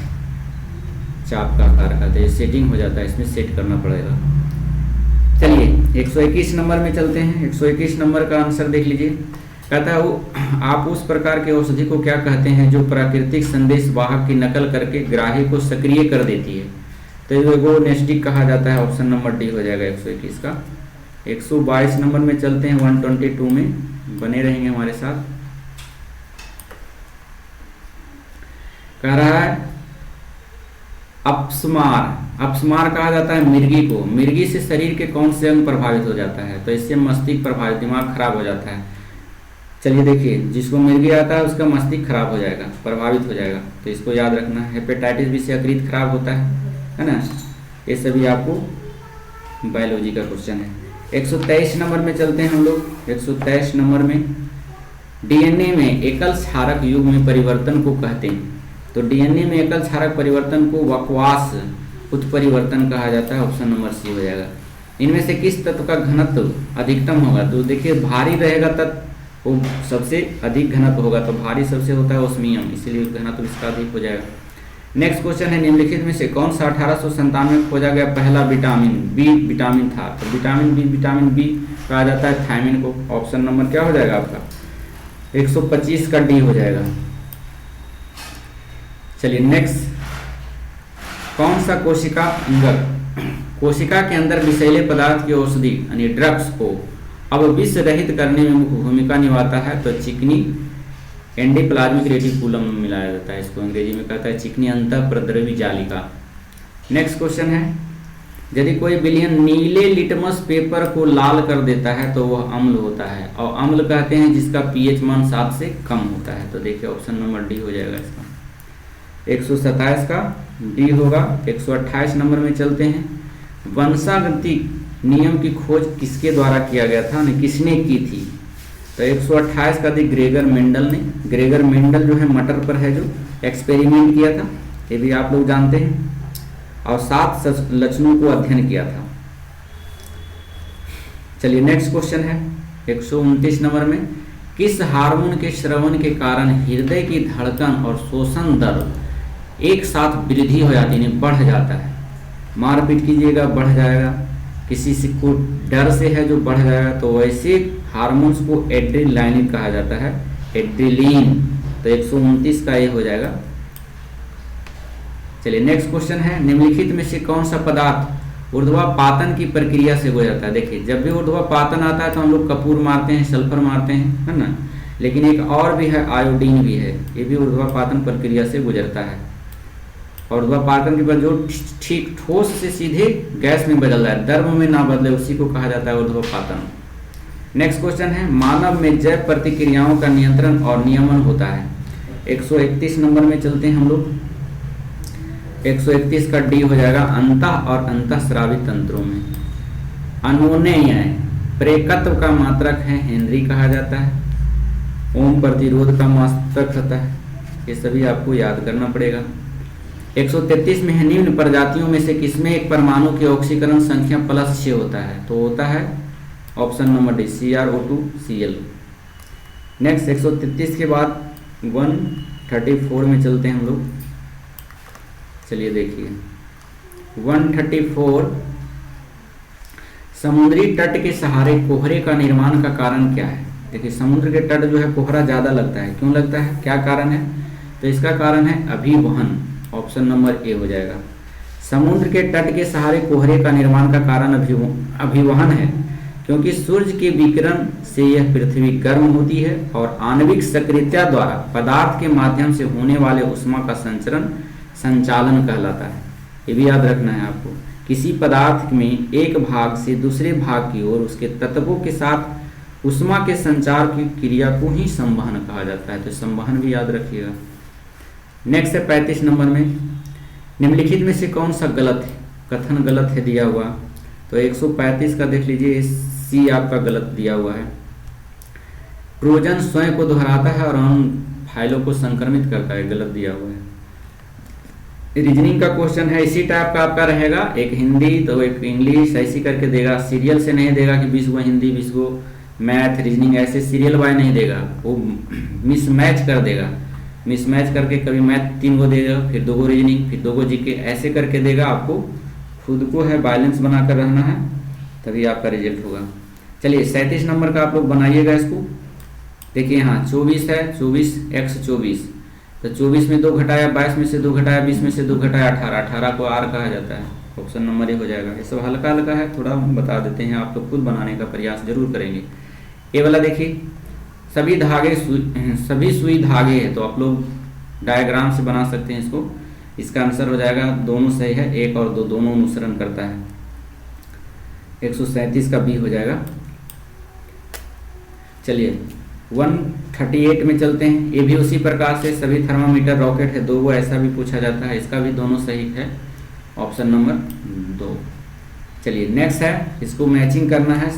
Speaker 1: चाप का आकार का, तो ये सेटिंग हो जाता है, इसमें सेट करना पड़ेगा। चलिए 121 नंबर में चलते हैं। 121 नंबर का आंसर देख लीजिए, कहता है वो आप उस प्रकार के औषधि को क्या कहते हैं जो प्राकृतिक संदेश वाहक की नकल करके ग्राही को सक्रिय कर देती है, तो वो नेस्टिक कहा जाता है। ऑप्शन नंबर डी हो जाएगा 121 का। 122 नंबर में चलते हैं, 122 में बने रहेंगे हमारे साथ। कह रहा है अपस्मार कहा जाता है मिर्गी को, मिर्गी से शरीर के कौन से अंग प्रभावित हो जाता है, तो इससे मस्तिष्क प्रभावित, दिमाग खराब हो जाता है। चलिए देखिए, जिसको मिर्गी आता है उसका मस्तिष्क खराब हो जाएगा, प्रभावित हो जाएगा, तो इसको याद रखना है। हेपेटाइटिस बी से यकृत खराब होता है ना, ये सभी आपको बायोलॉजी का क्वेश्चन है। 123 नंबर में चलते हैं हम लोग। 123 नंबर में डीएनए में एकल क्षारक युग में परिवर्तन को कहते हैं, तो डीएनए में एकल क्षारक परिवर्तन को वकवास उत्परिवर्तन कहा जाता है। ऑप्शन नंबर सी हो जाएगा। इनमें से किस तत्व का घनत्व अधिकतम होगा, तो देखिए भारी रहेगा तत्व वो सबसे अधिक घनत्व होगा, तो भारी सबसे होता है ओस्मियम, इसीलिए घनत्व इसका अधिक हो जाएगा। नेक्स्ट क्वेश्चन है, निम्नलिखित में से कौन सा 1897 में खोजा गया पहला विटामिन बी विटामिन था, तो विटामिन बी कहा जाता है थायमिन को। ऑप्शन नंबर क्या हो जाएगा आपका 125 का डी हो जाएगा। चलिए नेक्स्ट, कौन सा कोशिका अंगक कोशिका के अंदर विषैले पदार्थ की औषधि यानी ड्रग्स को अब विष रहित करने में मुख्य भूमिका निभाता है, तो चिकनी एंडोप्लाज्मिक रेटिकुलम में मिलाया जाता है, इसको अंग्रेजी में कहता है चिकनी अंतःप्रद्रवी जालिका। नेक्स्ट क्वेश्चन है, यदि कोई विलयन नीले लिटमस पेपर को लाल कर देता है तो वह अम्ल होता है, और अम्ल कहते हैं जिसका पीएच मान 7 से कम होता है, तो देखिए ऑप्शन नंबर डी हो जाएगा इसका। 127 का डी होगा। 128 नंबर में चलते हैं, वंशागतिक नियम की खोज किसके द्वारा किया गया था, किसने की थी, तो 128 का दी ग्रेगर मेंडल ने। ग्रेगर मेंडल जो है मटर पर है जो एक्सपेरिमेंट किया था, ये भी आप लोग जानते हैं, और 7 लक्षणों को अध्ययन किया था। चलिए नेक्स्ट क्वेश्चन है 129 नंबर में, किस हार्मोन के स्रवण के कारण हृदय की धड़कन और श्वसन दर एक साथ वृद्धि हो जाती है, बढ़ जाता है। मारपीट कीजिएगा बढ़ जाएगा, किसी से को डर से है जो बढ़ जाएगा, तो वैसे हार्मोन्स को एड्रेनालिन कहा जाता है, एड्रेनालिन, तो 129 का ये हो जाएगा। चलिए नेक्स्ट क्वेश्चन है, निम्नलिखित में से कौन सा पदार्थ ऊर्ध्वापातन की प्रक्रिया से गुजरता है। देखिए जब भी ऊर्ध्वापातन आता है तो हम लोग कपूर मारते हैं, सल्फर मारते हैं, है ना, लेकिन एक और भी है, आयोडीन भी है, ये भी ऊर्ध्वापातन प्रक्रिया से गुजरता है। और ऊर्ध्वापातन के बाद जो ठीक ठोस से सीधे गैस में बदल रहा है, द्रव में ना बदले, उसी को कहा जाता है ऊर्ध्वापातन। नेक्स्ट क्वेश्चन है, मानव में जैव प्रतिक्रियाओं का नियंत्रण और नियमन होता है। 131 नंबर में चलते हैं हम लोग। 131 का डी हो जाएगा अंतः और अंतःस्रावी तंत्रों में। अनुनेय प्रेकत्व का मात्रक है हेनरी कहा जाता है। ओम प्रतिरोध का मात्रक होता है। ये सभी आपको याद करना पड़ेगा। 133 में है, निम्न प्रजातियों में से किसमें एक परमाणु की ऑक्सीकरण संख्या +6 होता है? तो होता है option number D, CrO2Cl। Next 133 के बाद 134 में चलते हैं हम लोग। चलिए देखिए 134, समुद्री तट के सहारे कोहरे का निर्माण का कारण क्या है? देखिए समुद्र के तट जो है कोहरा ज़्यादा लगता है, क्यों लगता है, क्या कारण है? तो इसका कारण है अभिवहन, ऑप्शन नंबर ए हो जाएगा। समुद्र के तट के सहारे कोहरे का निर्माण का कारण अभिवहन है, क्योंकि सूर्य के विकिरण से यह पृथ्वी गर्म होती है और आणविक सक्रियता द्वारा पदार्थ के माध्यम से होने वाले ऊष्मा का संचालन कहलाता है। ये भी याद रखना है आपको। किसी पदार्थ में एक भाग से दूसरे भाग की ओर उसके तत्वों के साथ ऊष्मा के संचार की क्रिया को ही संवहन कहा जाता है। तो संवहन भी याद रखिएगा। नेक्स्ट है 35 नंबर में, निम्नलिखित में से कौन सा गलत है? कथन गलत है दिया हुआ। तो 135 का देख लीजिए, सी आपका गलत दिया हुआ है। ट्रोजन स्वयं को दोहराता है और अन्य फाइलों को संक्रमित करता है, गलत दिया हुआ है। रीजनिंग का क्वेश्चन है, इसी टाइप का आपका रहेगा, एक हिंदी तो एक इंग्लिश, ऐसी करके देगा। सीरियल से नहीं देगा कि 20 गो हिंदी 20 गो मैथ रीजनिंग, ऐसे सीरियल वाइज नहीं देगा, वो मिसमैच कर देगा। मिसमैच करके कभी मैथ 3 गो देगा, फिर 2 गो रीजनिंग, फिर 2 गो जीके, ऐसे करके देगा। आपको खुद को है बैलेंस बनाकर रहना है, तभी आपका रिजल्ट होगा। चलिए 37 नंबर का आप लोग बनाइएगा इसको। देखिए यहाँ 24 है, 24x24, तो 24 में 2 घटाया, 22 में से 2 घटाया, 20 में से 2 घटाया, 18 को आर कहा जाता है। ऑप्शन नंबर ए हो जाएगा। ये सब हल्का हल्का है, थोड़ा बता देते हैं, आप लोग खुद बनाने का प्रयास जरूर करेंगे। ये वाला देखिए, सभी सुई धागे हैं, तो आप लोग डायग्राम से बना सकते हैं इसको। इसका आंसर हो जाएगा, दोनों सही है, 1 और 2 दोनों अनुसरण करता है। 137 का बी हो जाएगा। चलिए 138 में चलते हैं। ये भी उसी प्रकार से सभी थर्मामीटर रॉकेट है, 2 वो ऐसा भी पूछा जाता है, इसका भी दोनों सही है, ऑप्शन नंबर 2। चलिए नेक्स्ट है, इसको मैचिंग करना है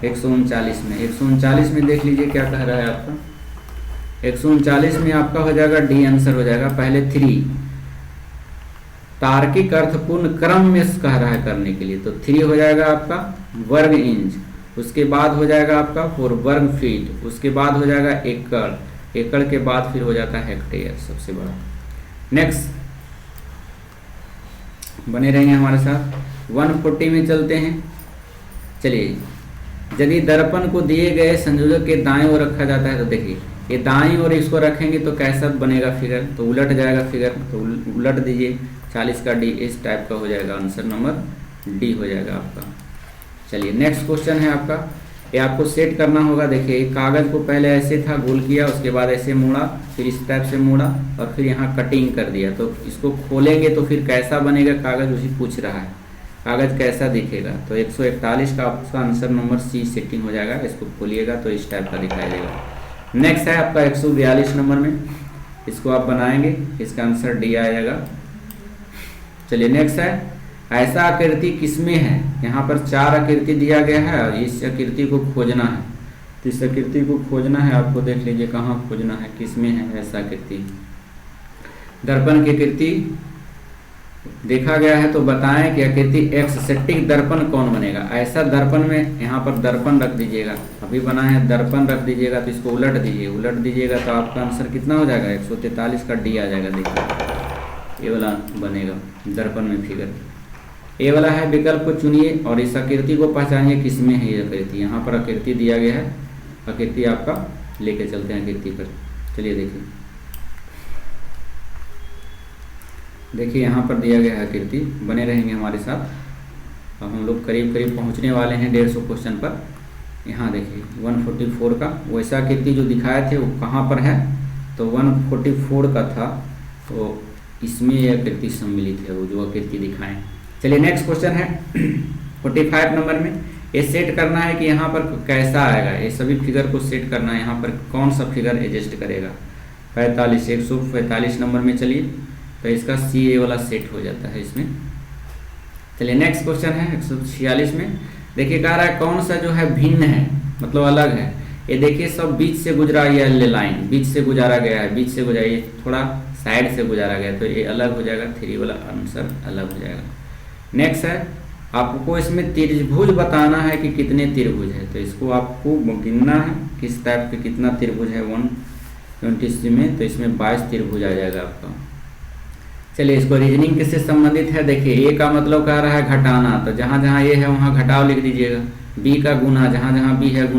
Speaker 1: 139 में। 139 में देख लीजिए क्या कह रहा है आपका। 139 में आपका हो जाएगा डी आंसर हो जाएगा। पहले 3 तार्किक अर्थपूर्ण क्रम में कह रहा है करने के लिए, तो 3 हो जाएगा आपका वर्ग इंच, उसके बाद हो जाएगा आपका 4 वर्ग फीट, उसके बाद हो जाएगा एकड़, एकड़ के बाद फिर हो जाता है हेक्टेयर सबसे बड़ा। नेक्स्ट बने रहेंगे हमारे साथ। 140 में चलते हैं। चलिए, यदि दर्पण को दिए गए संयोजक के दाएं ओर रखा जाता है, तो देखिए ये दाएं ओर इसको रखेंगे तो कैसा बनेगा फिगर, तो उलट जाएगा फिगर, तो उलट दीजिए। 40 का डी इस टाइप का हो जाएगा, आंसर नंबर डी हो जाएगा आपका। चलिए नेक्स्ट क्वेश्चन है आपका, ये आपको सेट करना होगा। देखिए कागज को पहले ऐसे था, गोल किया, उसके बाद ऐसे मोड़ा, फिर इस टाइप से मोड़ा और फिर यहाँ कटिंग कर दिया, तो इसको खोलेंगे तो फिर कैसा बनेगा कागज, उसी पूछ रहा है, कागज कैसा दिखेगा। तो 141 का आपका आंसर नंबर सी सेटिंग हो जाएगा। इसको खोलिएगा तो इस टाइप का दिखाई देगा। नेक्स्ट है आपका 142 नंबर में, इसको आप बनाएंगे, इसका आंसर डी आएगा। चलिए नेक्स्ट है, ऐसा आकृति किसमें है? यहाँ पर 4 आकृति दिया गया है और इस आकृति को खोजना है, तो इस आकृति को खोजना है आपको। देख लीजिए कहाँ खोजना है, किसमें है ऐसा आकृति। दर्पण की आकृति देखा गया है, तो बताएं कि आकृति एक्ससेप्टिक दर्पण कौन बनेगा। ऐसा दर्पण में यहाँ पर दर्पण रख दीजिएगा, अभी बना है दर्पण रख दीजिएगा, तो इसको उलट दीजिए, उलट दीजिएगा तो आपका आंसर कितना हो जाएगा, 143 का डी आ जाएगा। देखिए ये वाला बनेगा दर्पण में फिगर। ये वाला है, विकल्प को चुनिए और इस आकृति को पहचानिए किसमें है ये आकृति। यहाँ पर आकृति दिया गया है, आकृति आपका लेके चलते हैं आकृति पर। चलिए देखिए, देखिए यहाँ पर दिया गया है आकृति, बने रहेंगे हमारे साथ। अब हम लोग करीब करीब पहुँचने वाले हैं 150 क्वेश्चन पर। यहाँ देखिए 144 का वैसा आकृति जो दिखाए थे वो कहाँ पर है, तो 144 का था, तो इसमें ये आकृति सम्मिलित है, वो जो आकृति दिखाएं। चलिए नेक्स्ट क्वेश्चन है 45 नंबर में, ये सेट करना है कि यहाँ पर कैसा आएगा, ये सभी फिगर को सेट करना है, यहाँ पर कौन सा फिगर एडजस्ट करेगा। 45 145 नंबर में चलिए, तो इसका सी ए वाला सेट हो जाता है इसमें। चलिए नेक्स्ट क्वेश्चन है 146 में। देखिए कह रहा है कौन सा जो है भिन्न है, मतलब अलग है। ये देखिए सब बीच से गुजरा, ये लाइन बीच से गुजारा गया है, बीच से गुजरा, ये थोड़ा साइड से गुजारा गया, तो ये अलग हो जाएगा, 3 वाला आंसर अलग हो जाएगा। नेक्स्ट है आपको इसमें त्रिभुज बताना है कि कितने त्रिभुज है, तो इसको आपको गिनना है किस टाइप के कितना त्रिभुज है 120 में, तो इसमें 22 त्रिभुज आ जाएगा आपका। चलिए इसको रीजनिंग किससे संबंधित है, देखिए ए का मतलब कह रहा है घटाना, तो जहाँ जहाँ ए है वहाँ घटाव लिख दीजिएगा। बी का गुना, जहाँ जहाँ बी है गुना